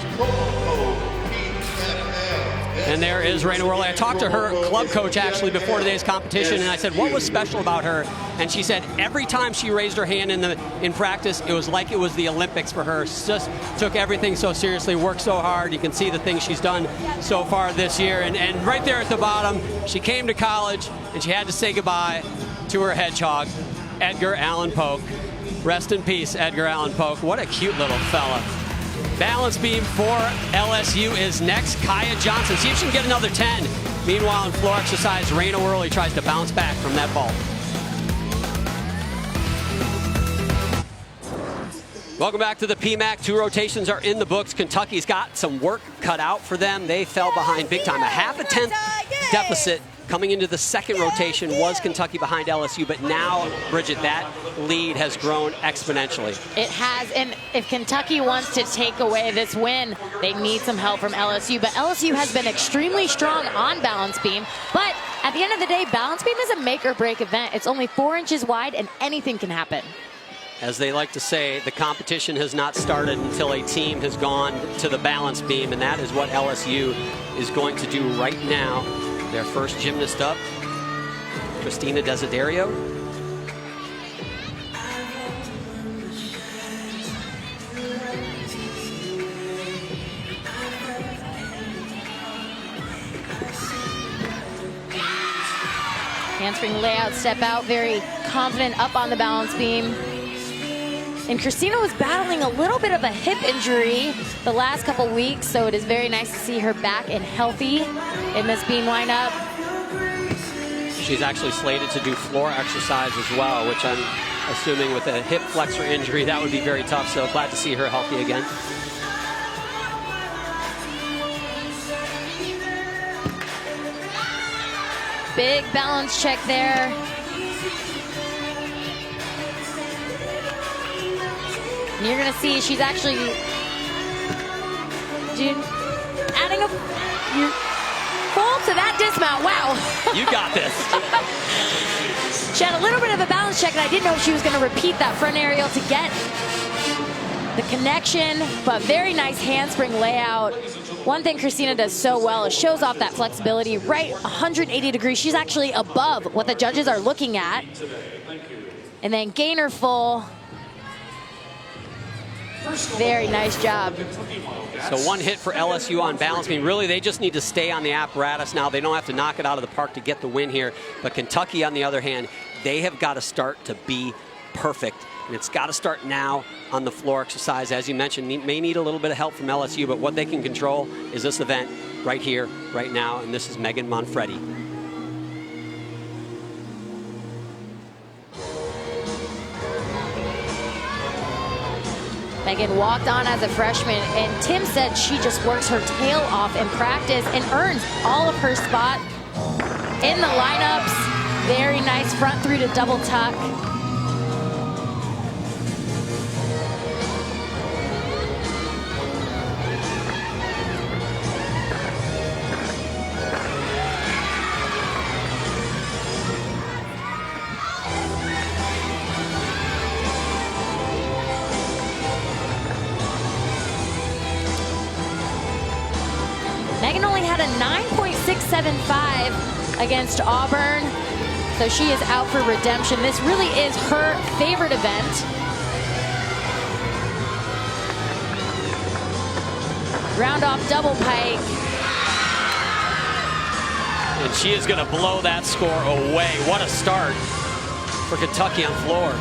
And there is Raina Worley. I talked to her club coach actually before today's competition, and I said, what was special about her? And she said every time she raised her hand in practice, it was like it was the Olympics for her. She just took everything so seriously, worked so hard. You can see the things she's done so far this year. And right there at the bottom, she came to college, and she had to say goodbye to her hedgehog, Edgar Allan Polk. Rest in peace, Edgar Allan Polk. What a cute little fella. Balance beam for LSU is next. Kaya Johnson. See if she can get another 10. Meanwhile, in floor exercise, Raina Worley tries to bounce back from that vault. Welcome back to the PMAC. 2 rotations are in the books. Kentucky's got some work cut out for them. They fell behind big time. A half a tenth deficit coming into the second rotation was Kentucky behind LSU, but now, Bridget, that lead has grown exponentially. It has, and if Kentucky wants to take away this win, they need some help from LSU, but LSU has been extremely strong on balance beam, but at the end of the day, balance beam is a make or break event. It's only 4 inches wide and anything can happen. As they like to say, the competition has not started until a team has gone to the balance beam, and that is what LSU is going to do right now. Their first gymnast up, Christina Desiderio. Handspring layout, step out, very confident up on the balance beam. And Christina was battling a little bit of a hip injury the last couple weeks, so it is very nice to see her back and healthy in this beam lineup. She's actually slated to do floor exercise as well, which I'm assuming with a hip flexor injury, that would be very tough, so glad to see her healthy again. Big balance check there. And you're going to see she's actually adding a full to that dismount. Wow. You got this. She had a little bit of a balance check, and I didn't know if she was going to repeat that front aerial to get the connection, but very nice handspring layout. One thing Christina does so well is shows off that flexibility right 180 degrees. She's actually above what the judges are looking at. And then gainer full. Very nice job. So one hit for LSU on balance beam. Really, they just need to stay on the apparatus now. They don't have to knock it out of the park to get the win here. But Kentucky, on the other hand, they have got to start to be perfect. And it's got to start now on the floor exercise. As you mentioned, may need a little bit of help from LSU, but what they can control is this event right here, right now. And this is Megan Manfredi. Megan walked on as a freshman, and Tim said she just works her tail off in practice and earns all of her spot in the lineups. Very nice front through to double tuck. Megan only had a 9.675 against Auburn, so she is out for redemption. This really is her favorite event. Round off double pike. And she is going to blow that score away. What a start for Kentucky on floor.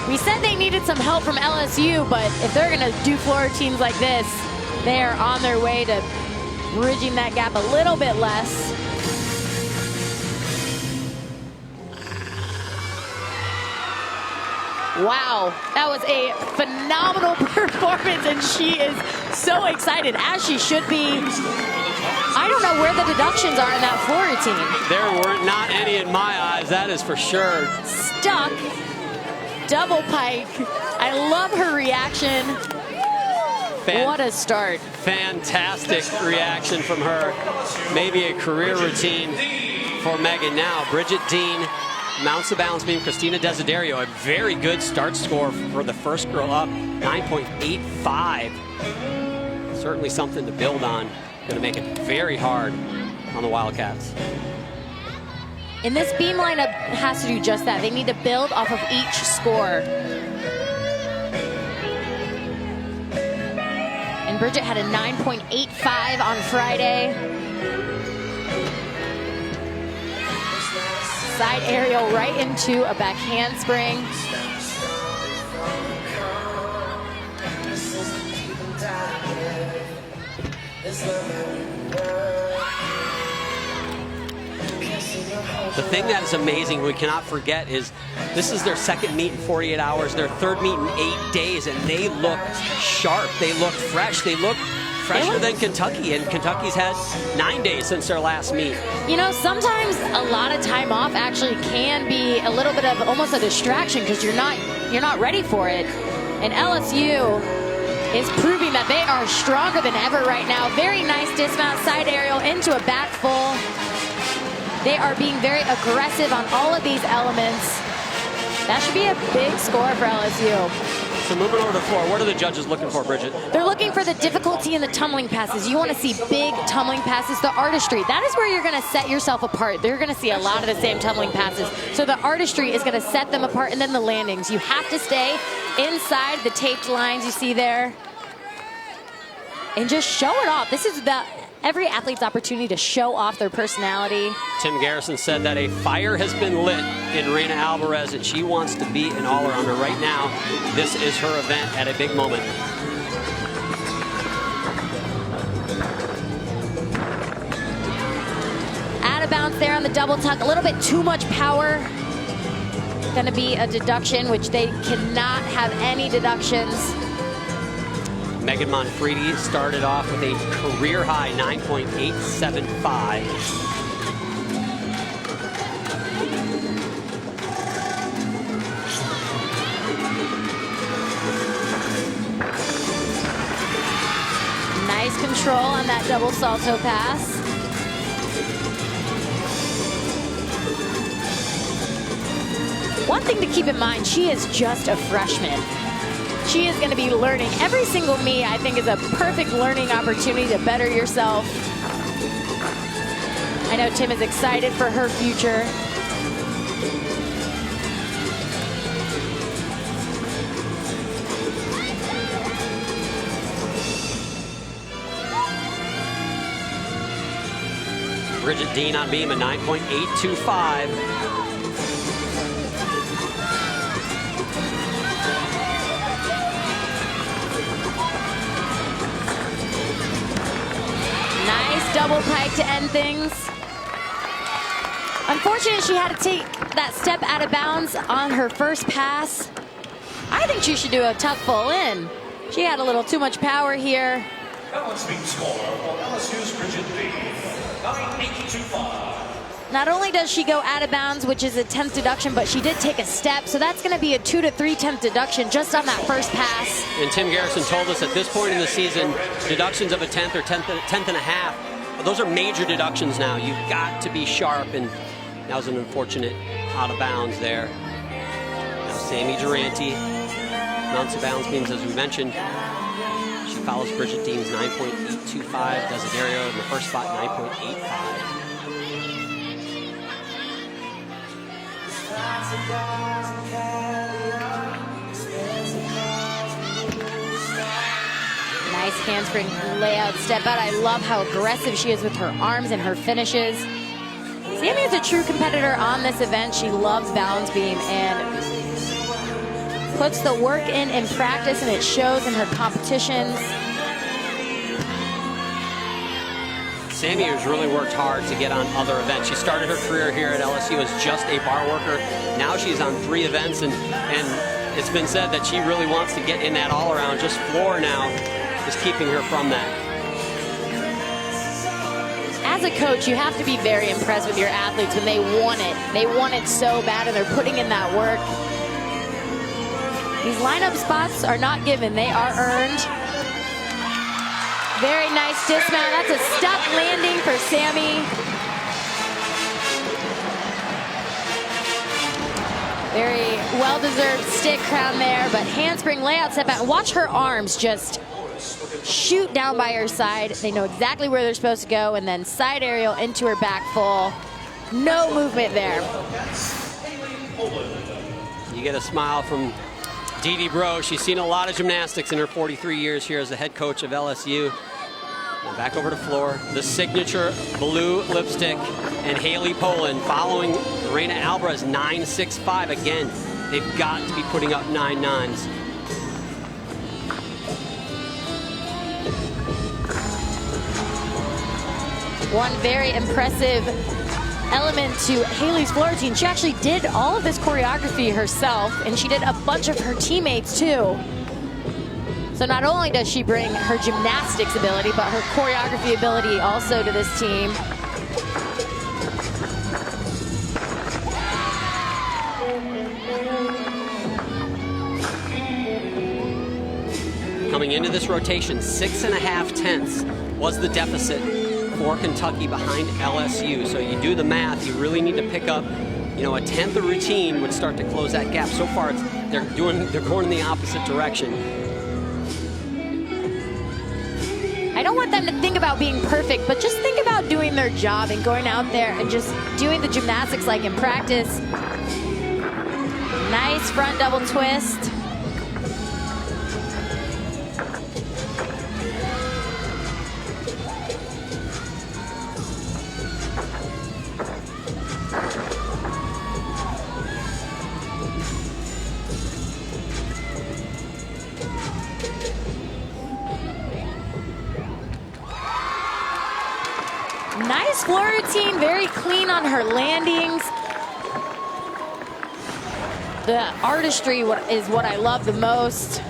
We said they needed some help from LSU, but if they're going to do floor routines like this, they are on their way to bridging that gap a little bit less. Wow, that was a phenomenal performance, and she is so excited, as she should be. I don't know where the deductions are in that floor routine. There were not any in my eyes, that is for sure. Stuck, double pike. I love her reaction. What a start. Fantastic reaction from her. Maybe a career routine for Megan now. Bridget Dean mounts the balance beam. Christina Desiderio, a very good start score for the first girl up, 9.85. Certainly something to build on. Going to make it very hard on the Wildcats. And this beam lineup has to do just that. They need to build off of each score. And Bridget had a 9.85 on Friday. Side aerial right into a back handspring. The thing that is amazing, we cannot forget, is this is their second meet in 48 hours, their third meet in 8 days, and they look sharp, they look fresh, they look fresher than Kentucky, and Kentucky's had 9 days since their last meet. You know, sometimes a lot of time off actually can be a little bit of almost a distraction because you're not ready for it. And LSU is proving that they are stronger than ever right now. Very nice dismount, side aerial into a back full. They are being very aggressive on all of these elements. That should be a big score for LSU. So moving over to the floor, what are the judges looking for, Bridget? They're looking for the difficulty in the tumbling passes. You want to see big tumbling passes, the artistry. That is where you're going to set yourself apart. They're going to see a lot of the same tumbling passes. So the artistry is going to set them apart, and then the landings. You have to stay inside the taped lines you see there and just show it off. This is every athlete's opportunity to show off their personality. Tim Garrison said that a fire has been lit in Reina Alvarez, and she wants to be an all-arounder right now. This is her event at a big moment. Out of bounds there on the double tuck, a little bit too much power. Going to be a deduction, which they cannot have any deductions. Megan Monfredi started off with a career-high 9.875. Nice control on that double salto pass. One thing to keep in mind, she is just a freshman. She is going to be learning. Every single meet, I think, is a perfect learning opportunity to better yourself. I know Tim is excited for her future. Bridget Dean on beam, a 9.825. Double pike to end things. Unfortunately, she had to take that step out of bounds on her first pass. I think she should do a tuck full in. She had a little too much power here. Balance beam score for LSU's Bridget Dean, 9.825. Not only does she go out of bounds, which is a 10th deduction, but she did take a step, so that's going to be a 2 to 3 10th deduction just on that first pass. And Tim Garrison told us at this point in the season, deductions of a 10th or 10th and a half, those are major deductions now. You've got to be sharp, and that was an unfortunate out of bounds there. Now Sammy Durante mounts the balance beams, as we mentioned. She follows Bridget Dean's 9.825. Desiderio in the first spot, 9.85. Nice handspring layout step out. I love how aggressive she is with her arms and her finishes. Sammy is a true competitor on this event. She loves balance beam and puts the work in practice, and it shows in her competitions. Sammy has really worked hard to get on other events. She started her career here at LSU as just a bar worker. Now she's on 3 events, and it's been said that she really wants to get in that all-around. Just floor now is keeping her from that. As a coach, you have to be very impressed with your athletes when they want it. They want it so bad, and they're putting in that work. These lineup spots are not given. They are earned. Very nice dismount. That's a stuck landing for Sammy. Very well-deserved stick crown there, but handspring layout step out. Watch her arms just shoot down by her side. They know exactly where they're supposed to go, and then side aerial into her back full. No movement there. You get a smile from Dee Bro. She's seen a lot of gymnastics in her 43 years here as the head coach of LSU. Now back over to floor. The signature blue lipstick and Haley Poland following Reina Alvarez 9.65. Again, they've got to be putting up 9.9s. One very impressive element to Haley's floor routine. She actually did all of this choreography herself, and she did a bunch of her teammates too. So not only does she bring her gymnastics ability, but her choreography ability also to this team. Coming into this rotation, 6.5 tenths was the deficit for Kentucky behind LSU. So you do the math, you really need to pick up, a tenth of routine would start to close that gap. So far, they're going in the opposite direction. I don't want them to think about being perfect, but just think about doing their job and going out there and just doing the gymnastics like in practice. Nice front double twist. Nice floor routine, very clean on her landings. The artistry is what I love the most.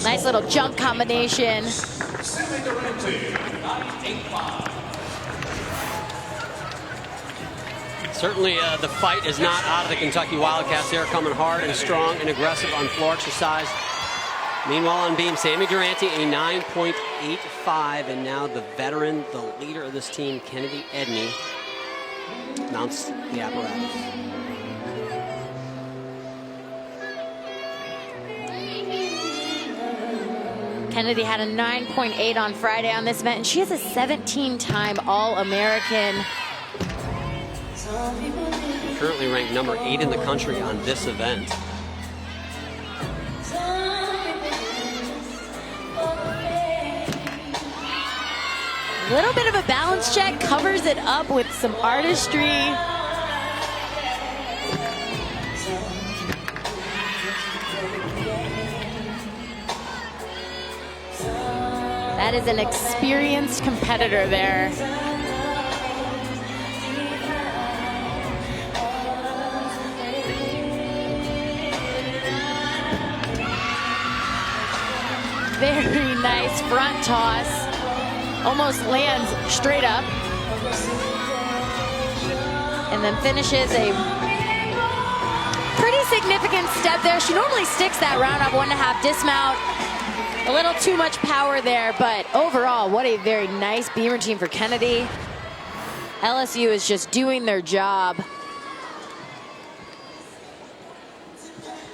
Nice little jump combination. Certainly the fight is not out of the Kentucky Wildcats. They're coming hard and strong and aggressive on floor exercise. Meanwhile, on beam, Sammy Durante, a 9.85, and now the veteran, the leader of this team, Kennedy Edney, mounts the apparatus. Kennedy had a 9.8 on Friday on this event, and she is a 17-time All-American. Currently ranked number 8 in the country on this event. A little bit of a balance check, covers it up with some artistry. That is an experienced competitor there. Very nice front toss. Almost lands straight up. And then finishes a pretty significant step there. She normally sticks that round up 1.5 dismount. A little too much power there, but overall, what a very nice beam routine for Kennedy. LSU is just doing their job.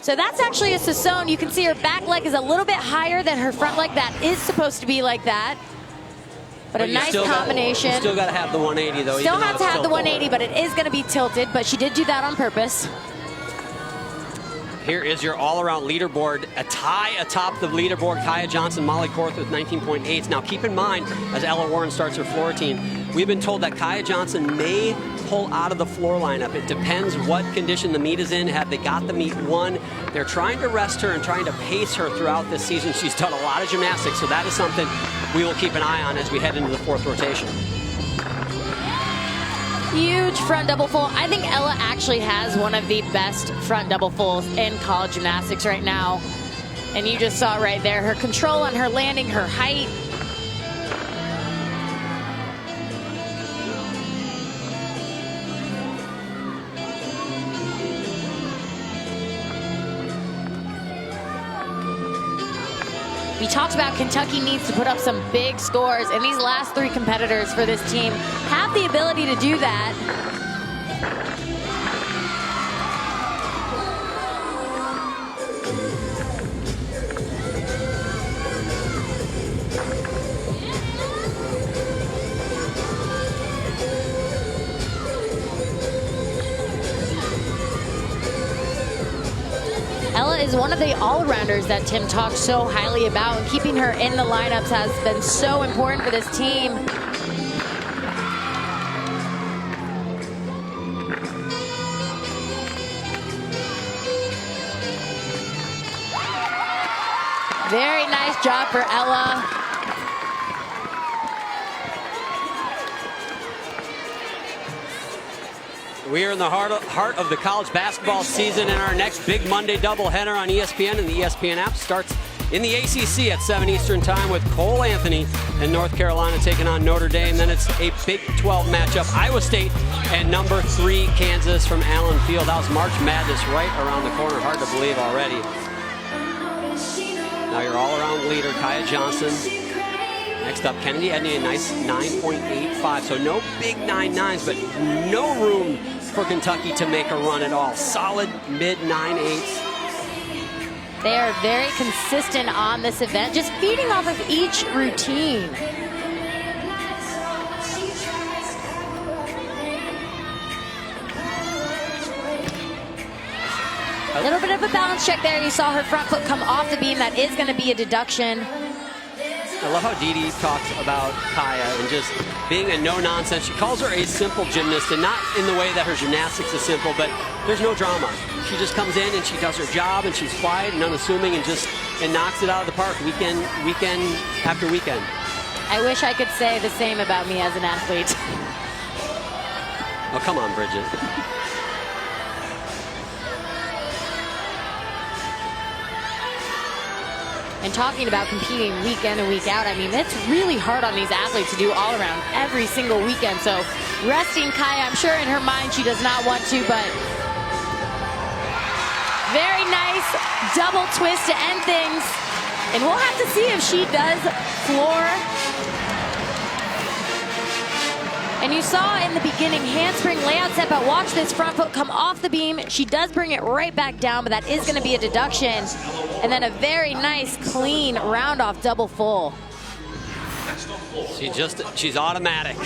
So that's actually a Sassone. You can see her back leg is a little bit higher than her front leg. That is supposed to be like that. But a nice combination. You still got to have the 180, though. Still have to have the 180, but it is going to be tilted, but she did do that on purpose. Here is your all-around leaderboard. A tie atop the leaderboard. Kaya Johnson, Molly Korth with 19.8s. Now keep in mind, as Ella Warren starts her floor routine, we've been told that Kaya Johnson may pull out of the floor lineup. It depends what condition the meet is in. Have they got the meet won? They're trying to rest her and trying to pace her throughout this season. She's done a lot of gymnastics, so that is something we will keep an eye on as we head into the fourth rotation. Huge front double full. I think Ella actually has one of the best front double fulls in college gymnastics right now. And you just saw it right there. Her control on her landing, her height. We talked about Kentucky needs to put up some big scores, and these last 3 competitors for this team have the ability to do that. Ella is one of the all-rounders that Tim talked so highly about, and keeping her in the lineups has been so important for this team. Very nice job for Ella. We are in the heart of the college basketball season, and our next big Monday doubleheader on ESPN and the ESPN app starts in the ACC at 7 Eastern time with Cole Anthony and North Carolina taking on Notre Dame. Then it's a Big 12 matchup, Iowa State and number 3 Kansas from Allen Field. That was March Madness right around the corner. Hard to believe already. Now your all-around leader, Kaya Johnson. Next up, Kennedy Edney, a nice 9.85. So no big 9.9s, but no room for Kentucky to make a run at all. Solid mid 9.8s. They are very consistent on this event, just feeding off of each routine. A little bit of a balance check there. You saw her front foot come off the beam. That is going to be a deduction. I love how Dee Dee talks about Kaya and just being a no-nonsense. She calls her a simple gymnast, and not in the way that her gymnastics is simple, but there's no drama. She just comes in and she does her job, and she's quiet and unassuming and knocks it out of the park weekend after weekend. I wish I could say the same about me as an athlete. Oh, come on, Bridget. And talking about competing week in and week out, I mean, it's really hard on these athletes to do all around every single weekend. So resting Kaya, I'm sure in her mind she does not want to, but very nice double twist to end things. And we'll have to see if she does floor. And you saw in the beginning, handspring layout set, but watch this front foot come off the beam. She does bring it right back down, but that is going to be a deduction. And then a very nice, clean, round-off double full. She's automatic.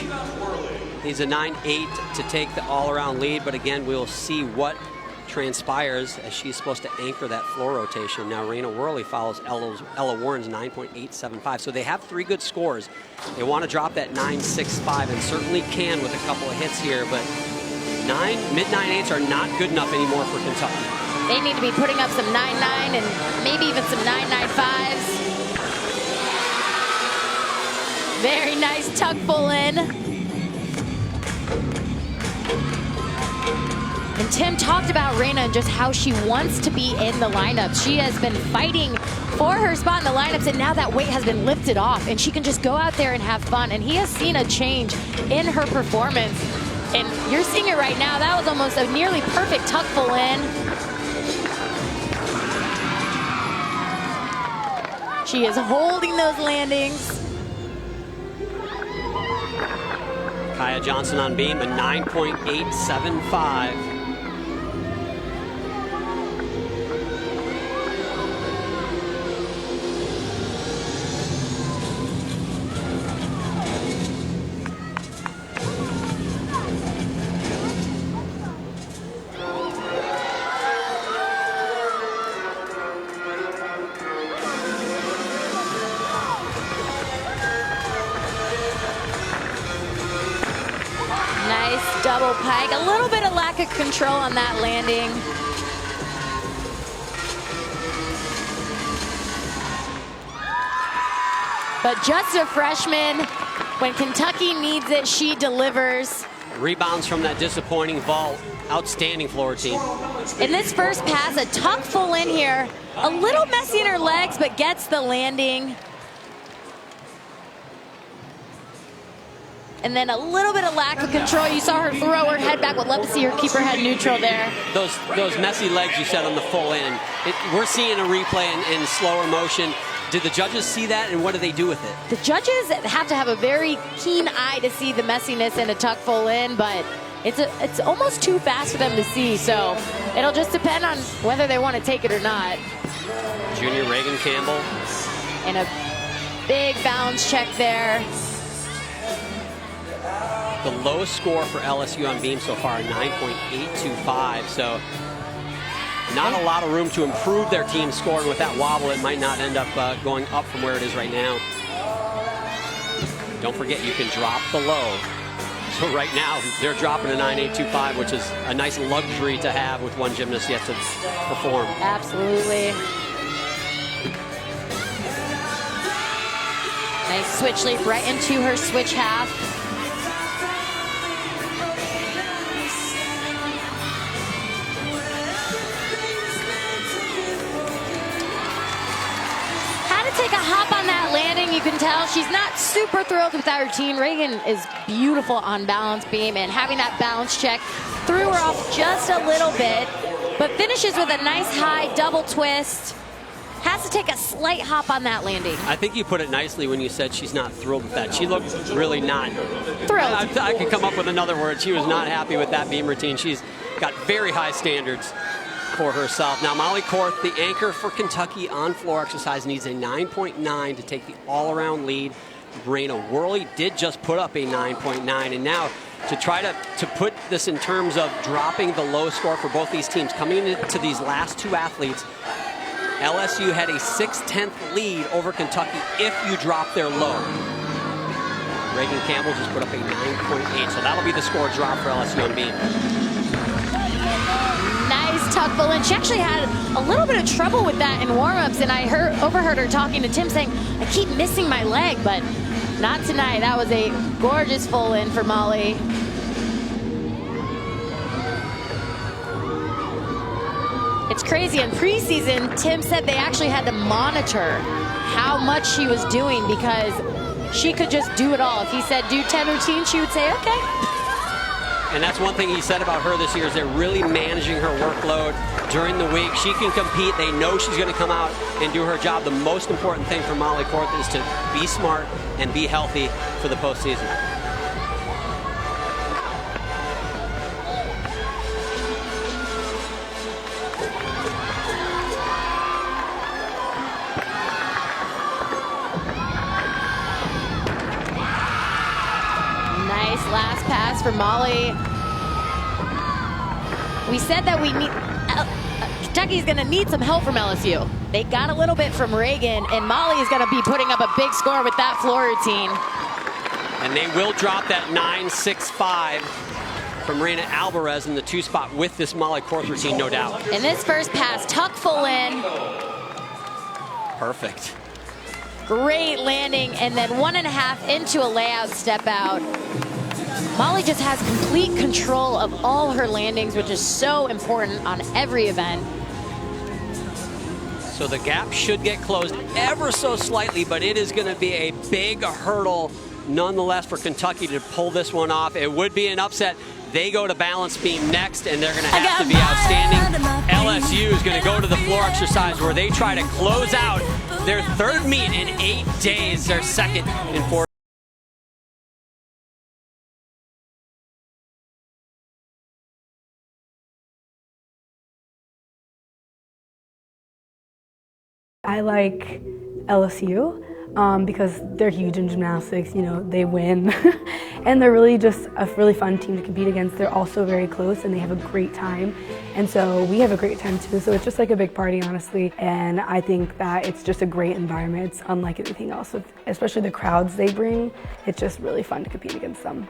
Needs a 9.8 to take the all-around lead, but again, we'll see what transpires as she's supposed to anchor that floor rotation. Now, Raina Worley follows Ella Warren's 9.875, so they have 3 good scores. They want to drop that 9.65 and certainly can with a couple of hits here, but mid 9.8s are not good enough anymore for Kentucky. They need to be putting up some 9.9 and maybe even some 9.95s. Very nice tuck pull in. And Tim talked about Raina and just how she wants to be in the lineups. She has been fighting for her spot in the lineups, and now that weight has been lifted off, and she can just go out there and have fun. And he has seen a change in her performance. And you're seeing it right now. That was almost a nearly perfect tuck pull in. She is holding those landings. Kaya Johnson on beam, a 9.875. Double pike, a little bit of lack of control on that landing. But just a freshman, when Kentucky needs it, she delivers. Rebounds from that disappointing vault. Outstanding floor routine. In this first pass, a tuck full in here. A little messy in her legs, but gets the landing. And then a little bit of lack of control. You saw her throw her head back. Would love to see her keep her head neutral there. Those messy legs you said on the full in. We're seeing a replay in slower motion. Did the judges see that, and what do they do with it? The judges have to have a very keen eye to see the messiness in a tuck full in, but it's almost too fast for them to see, so it'll just depend on whether they want to take it or not. Junior Reagan Campbell. And a big bounce check there. The lowest score for LSU on beam so far, 9.825, so not a lot of room to improve their team score, and with that wobble, it might not end up going up from where it is right now. Don't forget, you can drop the low. So right now, they're dropping a 9.825, which is a nice luxury to have with one gymnast yet to perform. Absolutely. Nice switch leap right into her switch half. Take a hop on that landing. You can tell she's not super thrilled with that routine. Reagan is beautiful on balance beam, and having that bounce check threw her off just a little bit, but finishes with a nice high double twist. Has to take a slight hop on that landing. I think you put it nicely when you said she's not thrilled with that. She looked really not thrilled. I could come up with another word. She was not happy with that beam routine. She's got very high standards for herself. Now, Molly Korth, the anchor for Kentucky on floor exercise, needs a 9.9 to take the all-around lead. Raina Worley did just put up a 9.9, and now to try to put this in terms of dropping the low score for both these teams, coming into these last two athletes, LSU had a 6/10 lead over Kentucky if you drop their low. Reagan Campbell just put up a 9.8, so that'll be the score drop for LSU on beam. Nice tuck full in. She actually had a little bit of trouble with that in warm-ups, and I overheard her talking to Tim saying, I keep missing my leg, but not tonight. That was a gorgeous full in for Molly. It's crazy. In preseason, Tim said they actually had to monitor how much she was doing because she could just do it all. If he said do 10 routines, she would say, okay. And that's one thing he said about her this year is they're really managing her workload during the week. She can compete. They know she's going to come out and do her job. The most important thing for Molly Korth is to be smart and be healthy for the postseason. Nice last pass for Molly. We said that we need Kentucky's going to need some help from LSU. They got a little bit from Reagan, and Molly is going to be putting up a big score with that floor routine. And they will drop that 9.65 from Reina Alvarez in the 2 spot with this Molly Korth routine, no doubt. In this first pass, tuck full in. Perfect. Great landing, and then 1.5 into a layout step out. Molly just has complete control of all her landings, which is so important on every event. So the gap should get closed ever so slightly, but it is going to be a big hurdle nonetheless for Kentucky to pull this one off. It would be an upset. They go to balance beam next, and they're going to have to be outstanding. LSU is going to go to the floor exercise where they try to close out their third meet in 8 days, their second in 4. I like LSU because they're huge in gymnastics, you know, they win. And they're really just a really fun team to compete against. They're also very close and they have a great time. And so we have a great time too. So it's just like a big party, honestly. And I think that it's just a great environment. It's unlike anything else, especially the crowds they bring. It's just really fun to compete against them.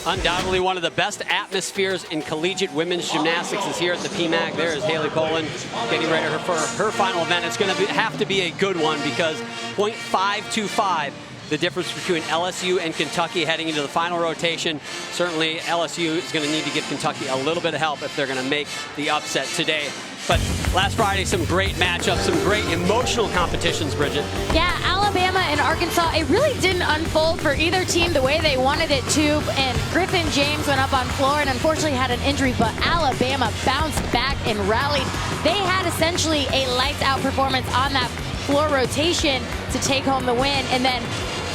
Undoubtedly one of the best atmospheres in collegiate women's gymnastics is here at the PMAC. There is Haley Poland getting ready for her final event. It's going to have to be a good one because .525, the difference between LSU and Kentucky heading into the final rotation. Certainly LSU is going to need to give Kentucky a little bit of help if they're going to make the upset today. But last Friday, some great matchups, some great emotional competitions, Bridget. Yeah, Alabama and Arkansas, it really didn't unfold for either team the way they wanted it to. And Griffin James went up on floor and unfortunately had an injury, but Alabama bounced back and rallied. They had essentially a lights-out performance on that floor rotation to take home the win. And then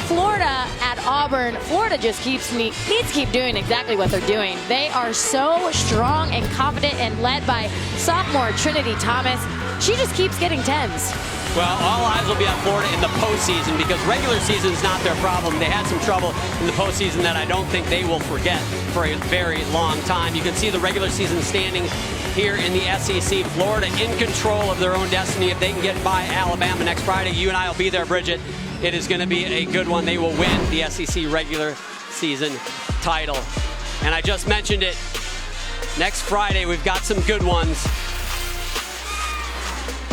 Florida at Auburn, Florida just needs to keep doing exactly what they're doing. They are so strong and confident and led by sophomore Trinity Thomas. She just keeps getting 10s. Well, all eyes will be on Florida in the postseason because regular season is not their problem. They had some trouble in the postseason that I don't think they will forget for a very long time. You can see the regular season standings here in the SEC. Florida in control of their own destiny. If they can get by Alabama next Friday, you and I will be there, Bridget. It is going to be a good one. They will win the SEC regular season title. And I just mentioned it. Next Friday, we've got some good ones.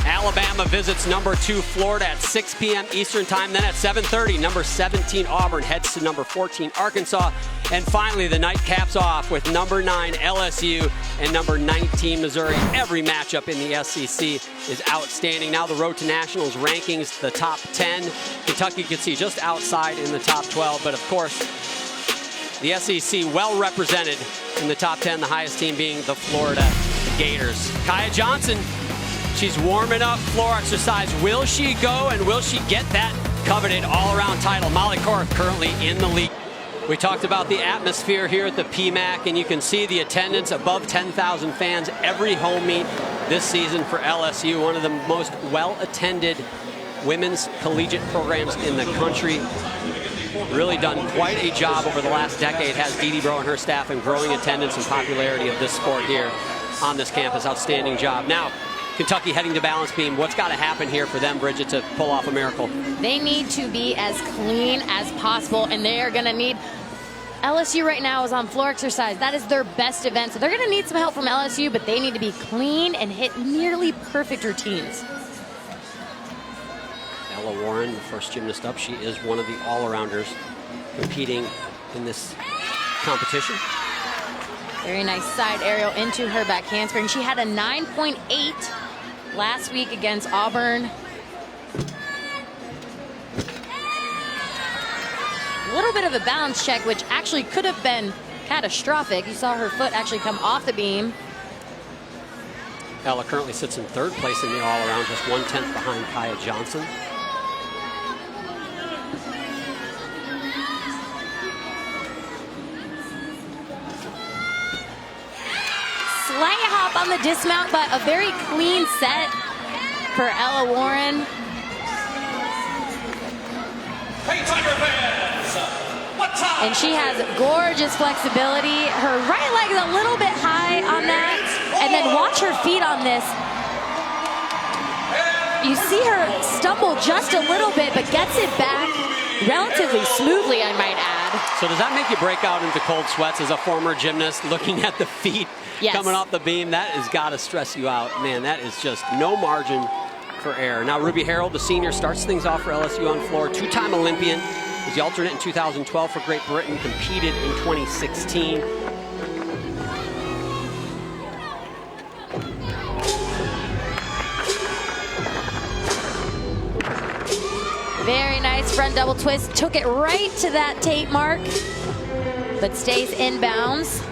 Alabama visits number 2 Florida at 6 p.m. Eastern time. Then at 7:30, number 17 Auburn heads to number 14 Arkansas. And finally, the night caps off with number 9 LSU and number 19 Missouri. Every matchup in the SEC is outstanding. Now the road to nationals rankings, the top 10. Kentucky can see just outside in the top 12. But of course, the SEC well represented in the top 10, the highest team being the Florida Gators. Kaya Johnson, she's warming up floor exercise. Will she go and will she get that coveted all-around title? Molly Korf currently in the league. We talked about the atmosphere here at the PMAC, and you can see the attendance above 10,000 fans every home meet this season for LSU. One of the most well-attended women's collegiate programs in the country. Really done quite a job over the last decade, has Dee Dee Bro and her staff, in growing attendance and popularity of this sport here on this campus. Outstanding job. Now, Kentucky heading to balance beam. What's got to happen here for them, Bridget, to pull off a miracle? They need to be as clean as possible, and they are going to need... LSU right now is on floor exercise. That is their best event, so they're going to need some help from LSU, but they need to be clean and hit nearly perfect routines. Ella Warren, the first gymnast up, she is one of the all-arounders competing in this competition. Very nice side aerial into her back handspring. She had a 9.8 last week against Auburn. A little bit of a balance check, which actually could have been catastrophic. You saw her foot actually come off the beam. Ella currently sits in 3rd place in the all-around, just 1/10 behind Kaya Johnson. Slight hop on the dismount, but a very clean set for Ella Warren. Hey, Tiger fans! What time? And she has gorgeous flexibility. Her right leg is a little bit high on that. And then watch her feet on this. You see her stumble just a little bit, but gets it back relatively smoothly, I might add. So does that make you break out into cold sweats as a former gymnast, looking at the feet coming off the beam? That has got to stress you out. Man, that is just no margin for error. Now Ruby Harold, the senior, starts things off for LSU on floor. 2-time Olympian, was the alternate in 2012 for Great Britain, competed in 2016. Very nice front double twist. Took it right to that tape mark, but stays inbounds.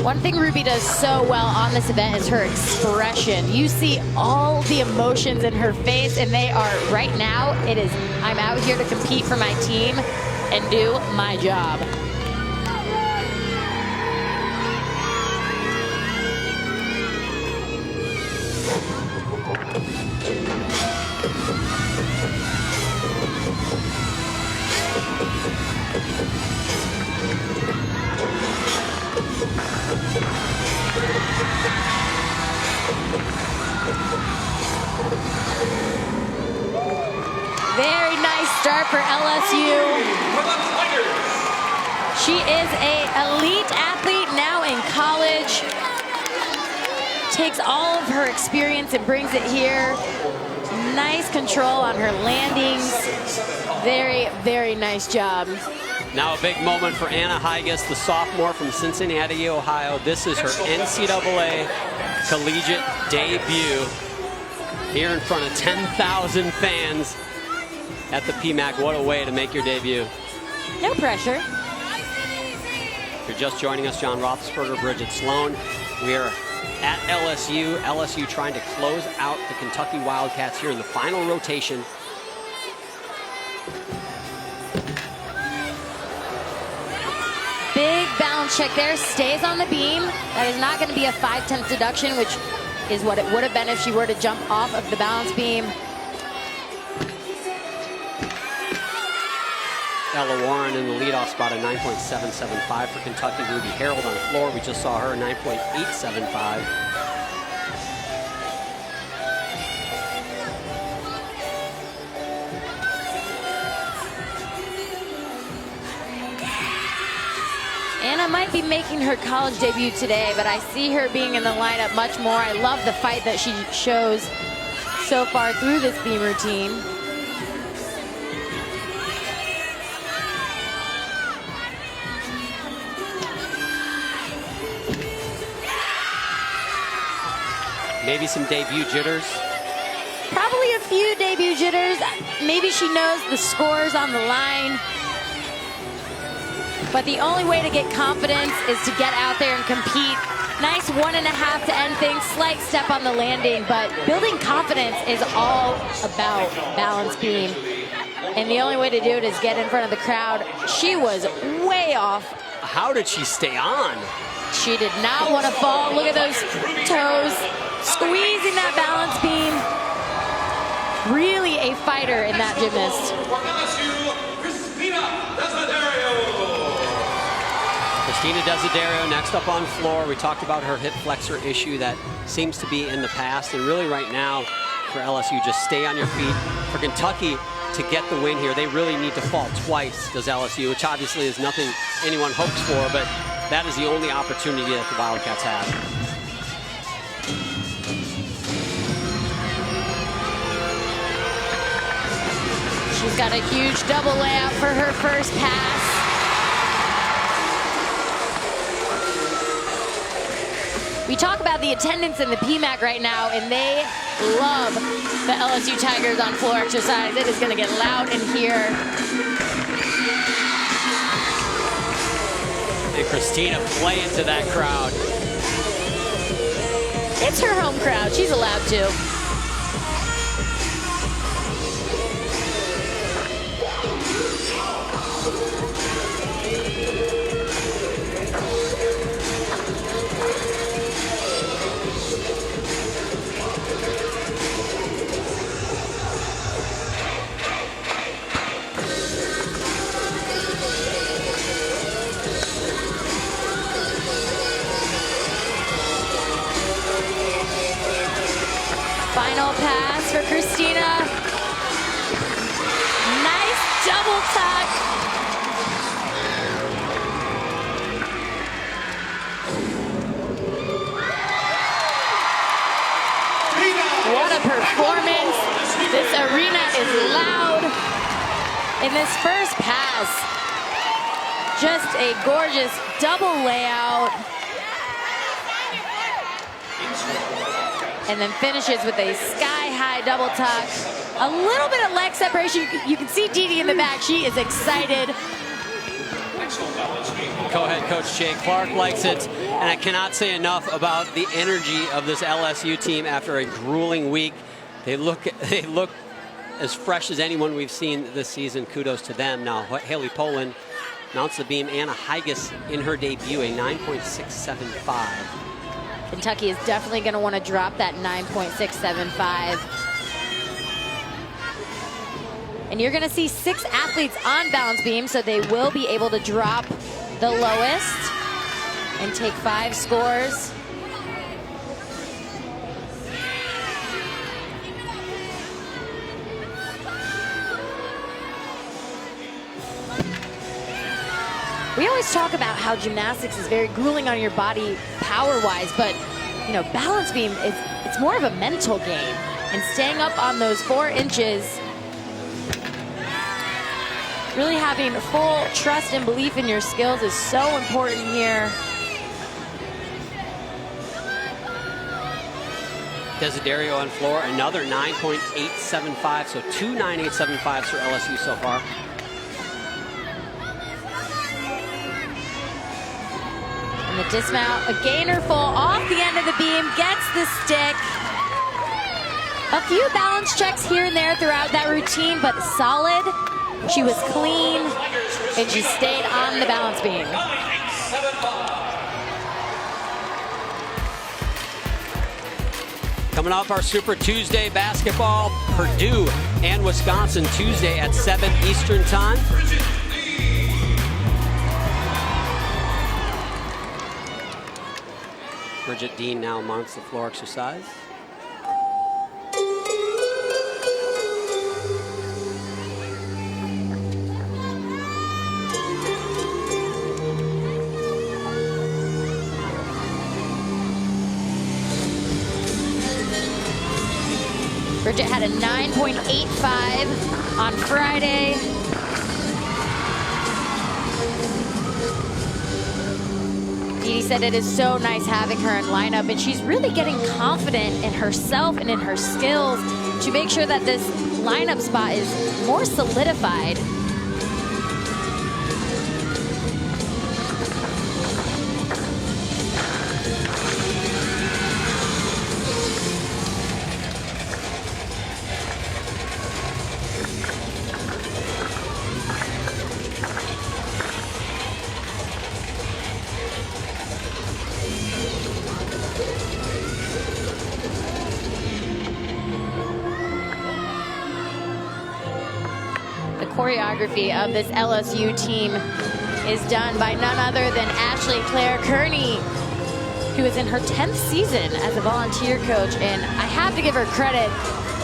One thing Ruby does so well on this event is her expression. You see all the emotions in her face, and they are, right now, it is, I'm out here to compete for my team and do my job. start for LSU. She is an elite athlete now in college. Takes all of her experience and brings it here. Nice control on her landings. Very, very nice job. Now a big moment for Anna Higas, the sophomore from Cincinnati, Ohio. This is her NCAA collegiate debut here in front of 10,000 fans at the PMAC. What a way to make your debut. No pressure. If you're just joining us, John Roethlisberger, Bridget Sloan. We are at LSU. LSU trying to close out the Kentucky Wildcats here in the final rotation. Big balance check there, stays on the beam. That is not going to be a 5/10 deduction, which is what it would have been if she were to jump off of the balance beam. Ella Warren in the leadoff spot at 9.775 for Kentucky. Ruby Harold on the floor. We just saw her 9.875. Anna might be making her college debut today, but I see her being in the lineup much more. I love the fight that she shows so far through this beam routine. Maybe some debut jitters. Probably a few debut jitters. Maybe she knows the scores on the line. But the only way to get confidence is to get out there and compete. Nice 1.5 to end things. Slight step on the landing, but building confidence is all about balance beam. And the only way to do it is get in front of the crowd. She was way off. How did she stay on? She did not want to fall. Look at those toes. Squeezing that balance beam. Really a fighter in that gymnast. Christina Desiderio next up on floor. We talked about her hip flexor issue that seems to be in the past. And really right now for LSU, just stay on your feet. For Kentucky to get the win here, they really need to fall twice, does LSU, which obviously is nothing anyone hopes for, but that is the only opportunity that the Wildcats have. She's got a huge double layup for her first pass. We talk about the attendance in the PMAC right now, and they love the LSU Tigers on floor exercise. It is going to get loud in here. And Christina playing to that crowd. It's her home crowd. She's allowed to. Final pass for Christina. Nice double tuck. What a performance. This arena is loud. In this first pass, just a gorgeous double layout. And then finishes with a sky-high double tuck. A little bit of leg separation. You can see Dee Dee in the back. She is excited. Go ahead, Coach Jay Clark likes it. And I cannot say enough about the energy of this LSU team after a grueling week. They look as fresh as anyone we've seen this season. Kudos to them. Now, Haley Poland mounts the beam. Anna Higas in her debut, a 9.675. Kentucky is definitely going to want to drop that 9.675. And you're going to see 6 athletes on balance beam, so they will be able to drop the lowest and take 5 scores. We always talk about how gymnastics is very grueling on your body power-wise, but you know, balance beam, it's more of a mental game. And staying up on those 4 inches, really having full trust and belief in your skills is so important here. Desiderio on floor, another 9.875, so 2 9.875s for LSU so far. And the dismount, a gainer full off the end of the beam, gets the stick. A few balance checks here and there throughout that routine, but solid. She was clean, and she stayed on the balance beam. Coming up, our Super Tuesday basketball, Purdue and Wisconsin, Tuesday at 7 Eastern time. Bridget Dean now amongst the floor exercise. Bridget had a 9.85 on Friday. Dee said it is so nice having her in lineup, and she's really getting confident in herself and in her skills to make sure that this lineup spot is more solidified. Choreography of this LSU team is done by none other than Ashley Claire Kearney, who is in her 10th season as a volunteer coach, and I have to give her credit.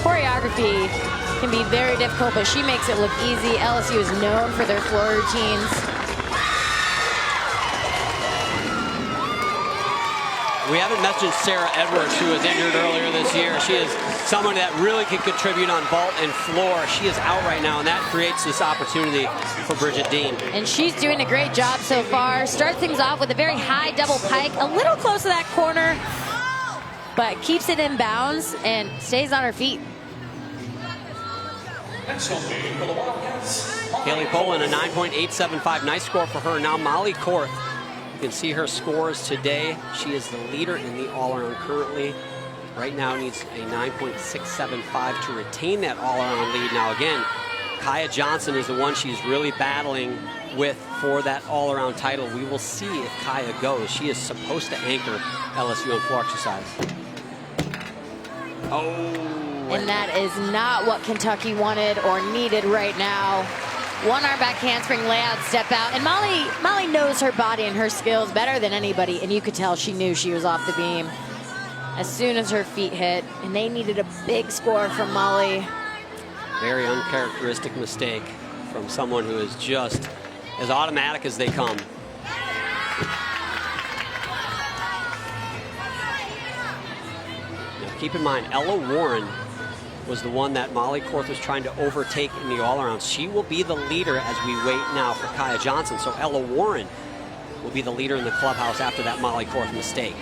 Choreography can be very difficult, but she makes it look easy. LSU is known for their floor routines. We haven't mentioned Sarah Edwards, who was injured earlier this year. She is someone that really can contribute on vault and floor. She is out right now, and that creates this opportunity for Bridget Dean. And she's doing a great job so far. Starts things off with a very high double pike, a little close to that corner, but keeps it in bounds and stays on her feet. Kaylee Poland, a 9.875. Nice score for her. Now Molly Korth. You can see her scores today. She is the leader in the all-around currently. Right now needs a 9.675 to retain that all-around lead. Now again, Kaya Johnson is the one she's really battling with for that all-around title. We will see if Kaya goes. She is supposed to anchor LSU on floor exercise. Oh. And that is not what Kentucky wanted or needed right now. One arm back handspring layout, step out. And Molly knows her body and her skills better than anybody, and you could tell she knew she was off the beam as soon as her feet hit, and they needed a big score from Molly. Very uncharacteristic mistake from someone who is just as automatic as they come. Now keep in mind, Ella Warren was the one that Molly Korth was trying to overtake in the all-around. She will be the leader as we wait now for Kaya Johnson. So Ella Warren will be the leader in the clubhouse after that Molly Korth mistake.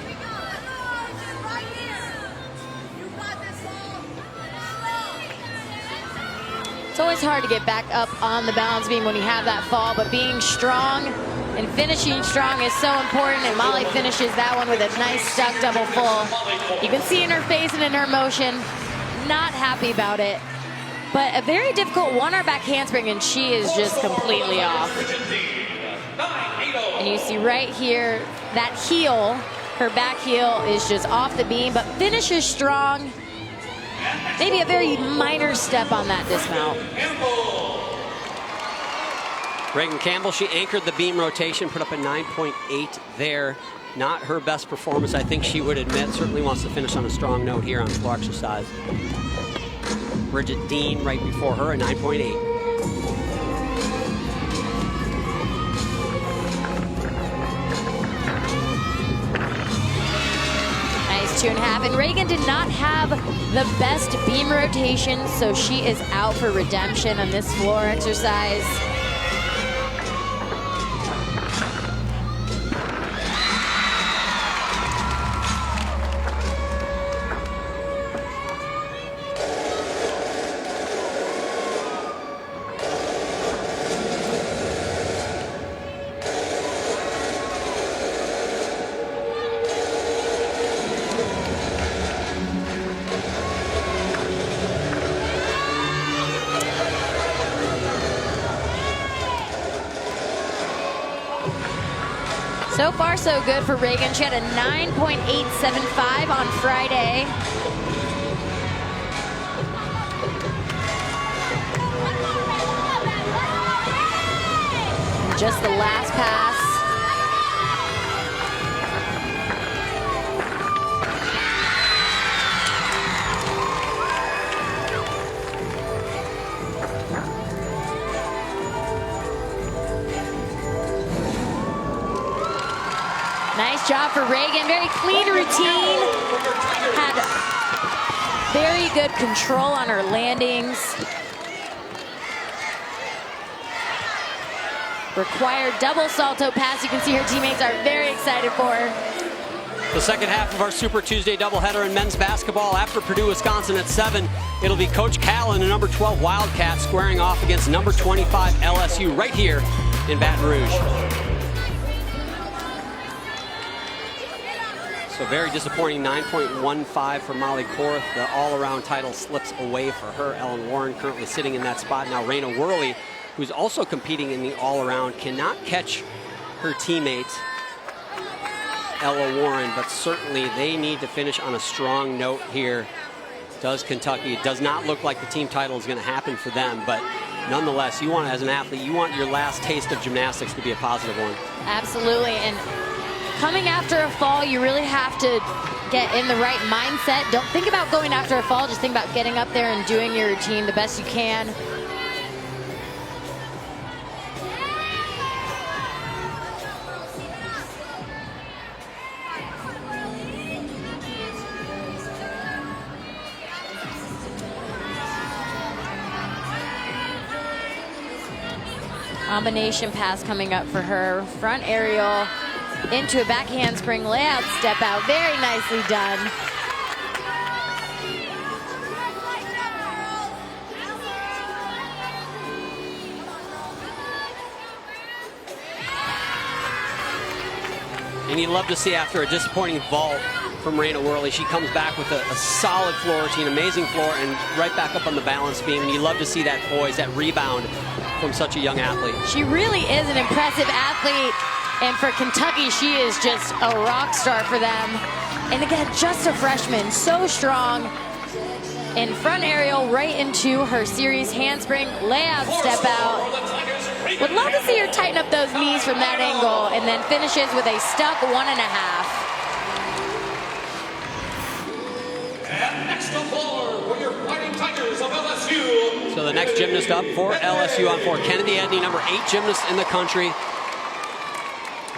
It's always hard to get back up on the balance beam when you have that fall, but being strong and finishing strong is so important, and Molly finishes that one with a nice stuck double full. You can see in her face and in her motion, not happy about it, but a very difficult one arm back handspring, and she is just completely off. And you see right here that heel, her back heel is just off the beam, but finishes strong. Maybe a very minor step on that dismount. Reagan Campbell, she anchored the beam rotation, put up a 9.8 there. Not her best performance, I think she would admit. Certainly wants to finish on a strong note here on floor exercise. Bridget Dean right before her, a 9.8. 2.5. And Reagan did not have the best beam rotation, so she is out for redemption on this floor exercise. So far, so good for Reagan. She had a 9.875 on Friday. And just the last pass. Nice job for Reagan. Very clean routine. Had very good control on her landings. Required double salto pass. You can see her teammates are very excited for her. The second half of our Super Tuesday doubleheader in men's basketball after Purdue, Wisconsin at 7. It'll be Coach Callen, the number 12 Wildcats, squaring off against number 25 LSU right here in Baton Rouge. So very disappointing 9.15 for Molly Korth. The all-around title slips away for her. Ellen Warren currently sitting in that spot. Now Raina Worley, who's also competing in the all-around, cannot catch her teammate, Ella Warren, but certainly they need to finish on a strong note here. Does Kentucky. It does not look like the team title is going to happen for them, but nonetheless, you want, as an athlete, you want your last taste of gymnastics to be a positive one. Absolutely, and coming after a fall, you really have to get in the right mindset. Don't think about going after a fall, just think about getting up there and doing your routine the best you can. Combination pass coming up for her. Front aerial into a back handspring layout step out. Very nicely done. And you love to see after a disappointing vault from Raina Worley, she comes back with a solid floor routine, amazing floor, and right back up on the balance beam. And you love to see that poise, that rebound from such a young athlete. She really is an impressive athlete. And for Kentucky, she is just a rock star for them. And again, just a freshman, so strong. In front aerial right into her series handspring, layout step out. Would love to see her tighten up those knees from that angle, and then finishes with a stuck 1.5. And next up forward for your Fighting Tigers of LSU. So the next gymnast up for LSU on 4, Kennedy Edney, number 8 gymnast in the country.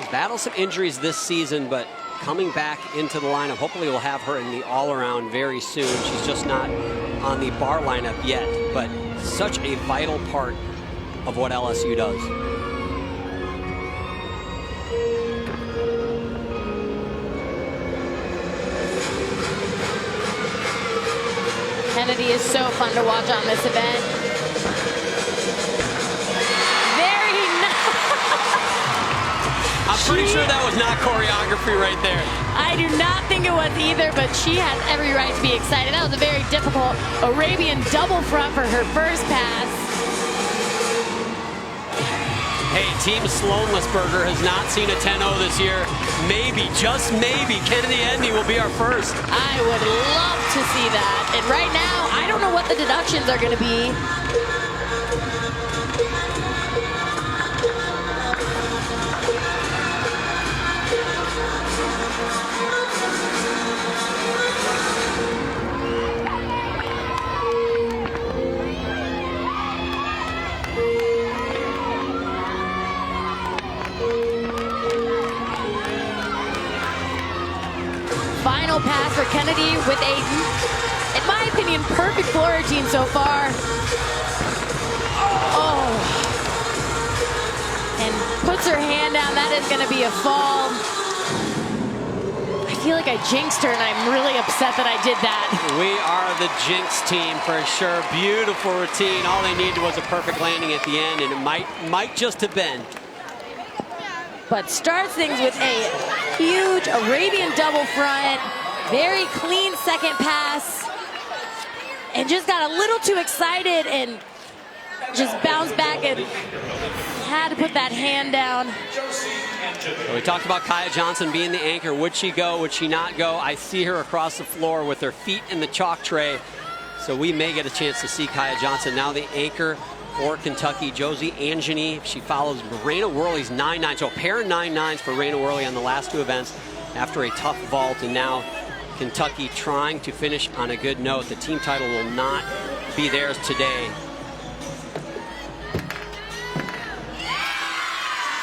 Battled some injuries this season, but coming back into the lineup. Hopefully we'll have her in the all-around very soon. She's just not on the bar lineup yet, but such a vital part of what LSU does. Kennedy is so fun to watch on this event. Very I'm pretty sure that was not choreography right there. I do not think it was either, but she has every right to be excited. That was a very difficult Arabian double front for her first pass. Hey, Team Sloan-Lisberger has not seen a 10-0 this year. Maybe, just maybe, Kennedy Edney will be our first. I would love to see that. And right now, I don't know what the deductions are going to be. Final final pass for Kennedy with a, in my opinion, perfect floor routine so far. Oh. And puts her hand down. That is going to be a fall. I feel like I jinxed her, and I'm really upset that I did that. We are the jinx team for sure. Beautiful routine. All they needed was a perfect landing at the end, and it might just have been. But starts things with a huge Arabian double front. Very clean second pass. And just got a little too excited and just bounced back and had to put that hand down. So we talked about Kaya Johnson being the anchor. Would she go? Would she not go? I see her across the floor with her feet in the chalk tray. So we may get a chance to see Kaya Johnson now the anchor for Kentucky. Josie Angeny, she follows Raina Worley's 9-9. So a pair of 9-9s for Raina Worley on the last two events after a tough vault. And now Kentucky trying to finish on a good note. The team title will not be theirs today.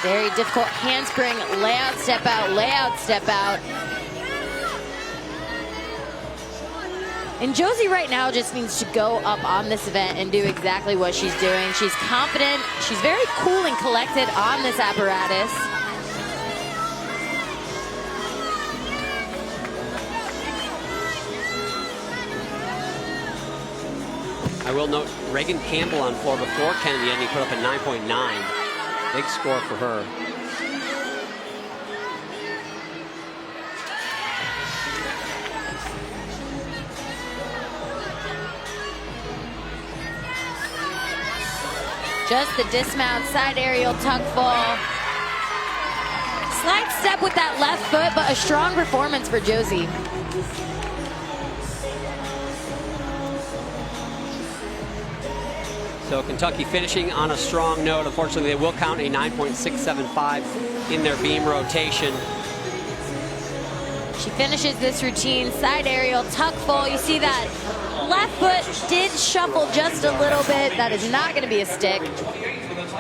Very difficult handspring, layout, step out, layout, step out. And Josie right now just needs to go up on this event and do exactly what she's doing. She's confident. She's very cool and collected on this apparatus. I will note Reagan Campbell on floor before Kennedy Edney put up a 9.9. Big score for her. Just the dismount, side aerial, tuck fall. Slight step with that left foot, but a strong performance for Josie. So Kentucky finishing on a strong note. Unfortunately, they will count a 9.675 in their beam rotation. She finishes this routine, side aerial, tuck full. You see that left foot did shuffle just a little bit. That is not going to be a stick,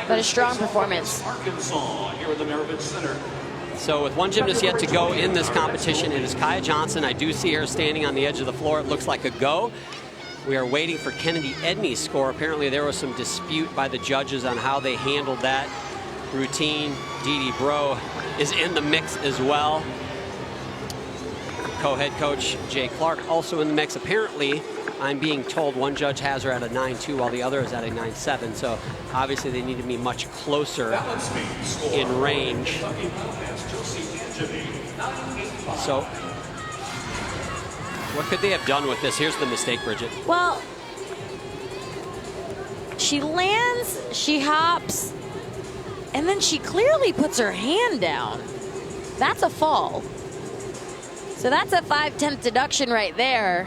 but a strong performance. So with one gymnast yet to go in this competition, it is Kaya Johnson. I do see her standing on the edge of the floor. It looks like a go. We are waiting for Kennedy Edney's score. Apparently there was some dispute by the judges on how they handled that routine. Dee Dee Bro is in the mix as well. Co-head coach Jay Clark also in the mix. Apparently, I'm being told one judge has her at a 9.2 while the other is at a 9.7. So obviously they need to be much closer in range. So what could they have done with this? Here's the mistake, Bridget. Well, she lands, she hops, and then she clearly puts her hand down. That's a fall. So that's a 5/10 deduction right there.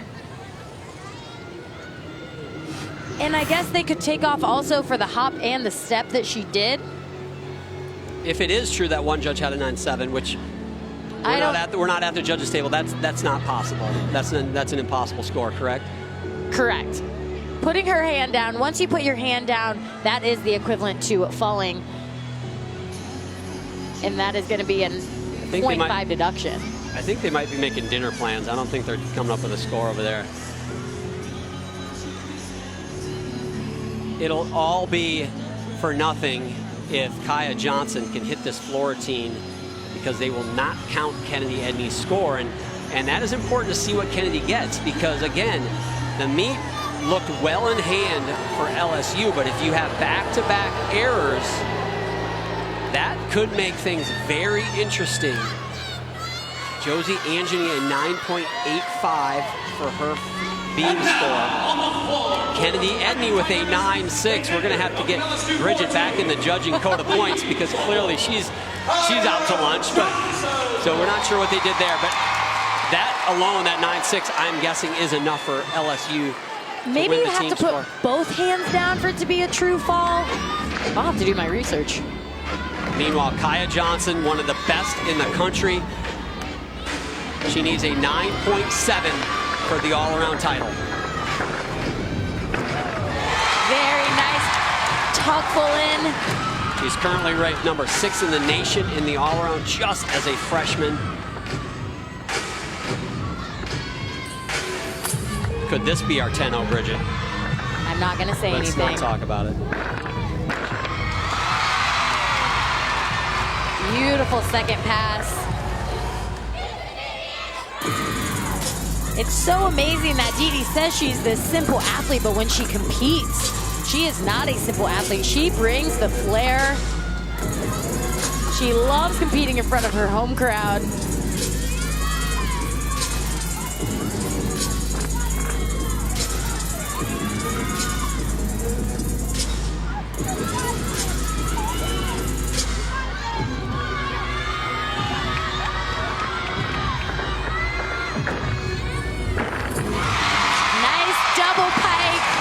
And I guess they could take off also for the hop and the step that she did. If it is true that one judge had a 9.7, which we're not at the judges table, that's not possible. That's an impossible score, correct? Correct. Putting her hand down, once you put your hand down, that is the equivalent to falling. And that is going to be a 0.5 deduction. I think they might be making dinner plans. I don't think they're coming up with a score over there. It'll all be for nothing if Kaya Johnson can hit this floor routine, because they will not count Kennedy Edney's score. And that is important to see what Kennedy gets, because again, the meet looked well in hand for LSU, but if you have back-to-back errors, that could make things very interesting. Josie Angeny a 9.85 for her beam score. Kennedy Edney with a 9.6. We're going to have to get Bridget back in the judging code of points, because clearly she's out to lunch. But so we're not sure what they did there. But that alone, that 9.6, I'm guessing is enough for LSU. Maybe you have to put both hands down for it to be a true fall. I'll have to do my research. Meanwhile, Kaya Johnson, one of the best in the country. She needs a 9.7 for the all-around title. Very nice tuck full in. She's currently ranked number 6 in the nation in the all-around, just as a freshman. Could this be our 10-0, Bridget? I'm not going to say Let's anything. not talk about it. Beautiful second pass. It's so amazing that Dee Dee says she's this simple athlete, but when she competes, she is not a simple athlete. She brings the flair. She loves competing in front of her home crowd.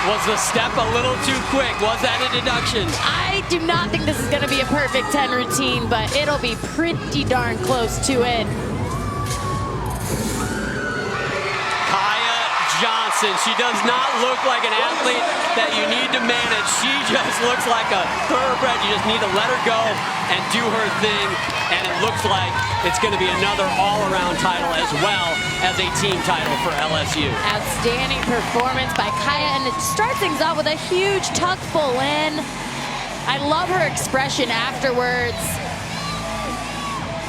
Was the step a little too quick? Was that a deduction? I do not think this is going to be a perfect 10 routine, but it'll be pretty darn close to it. Kaya Johnson. She does not look like an athlete that you need to manage. She just looks like a thoroughbred. You just need to let her go and do her thing. And it looks like it's going to be another all-around title as well as a team title for LSU. Outstanding performance by Kaya, and it starts things off with a huge tuck pull in. I love her expression afterwards.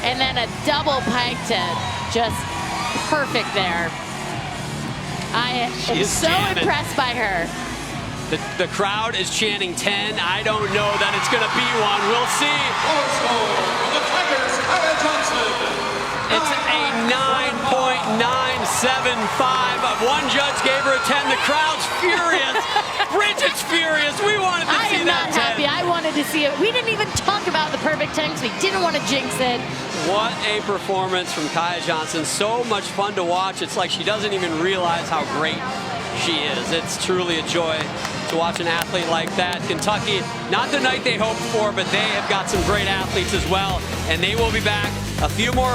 And then a double pike to just perfect there. I am so impressed by her. The crowd is chanting 10. I don't know that it's going to be one. We'll see. It's a 9.975. One judge gave her a 10. The crowd's furious. Bridget's furious. We wanted to see that 10. I am not happy. I wanted to see it. We didn't even talk about the perfect 10 because we didn't want to jinx it. What a performance from Kaya Johnson. So much fun to watch. It's like she doesn't even realize how great she is. It's truly a joy to watch an athlete like that. Kentucky, not the night they hoped for, but they have got some great athletes as well, and they will be back. A few more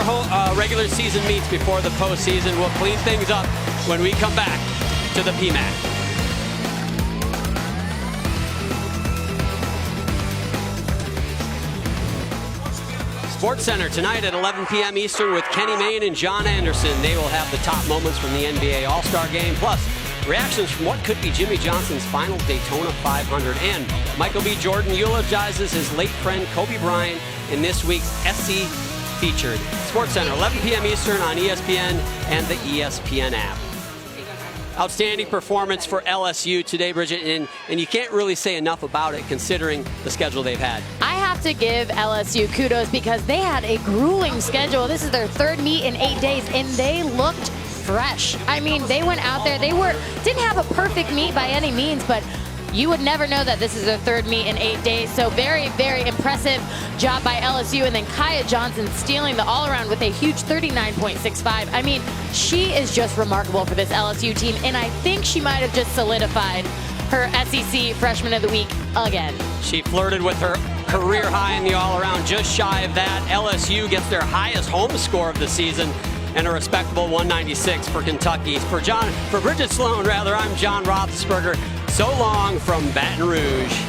regular season meets before the postseason. We'll clean things up when we come back to the PMAC. Sports Center tonight at 11 p.m. Eastern with Kenny Mayne and John Anderson. They will have the top moments from the NBA All-Star Game, plus reactions from what could be Jimmy Johnson's final Daytona 500. And Michael B. Jordan eulogizes his late friend Kobe Bryant in this week's SC Featured. Sports Center, 11 p.m. Eastern on ESPN and the ESPN app. Outstanding performance for LSU today, Bridget, and you can't really say enough about it considering the schedule they've had. I have to give LSU kudos because they had a grueling schedule. This is their third meet in 8 days, and they looked fresh. I mean, they went out there. They didn't have a perfect meet by any means, but you would never know that this is their third meet in 8 days. So very, very impressive job by LSU. And then Kaya Johnson stealing the all-around with a huge 39.65. I mean, she is just remarkable for this LSU team. And I think she might have just solidified her SEC Freshman of the Week again. She flirted with her career high in the all-around, just shy of that. LSU gets their highest home score of the season and a respectable 196 for Kentucky. For Bridget Sloan, I'm John Roethlisberger. So long from Baton Rouge.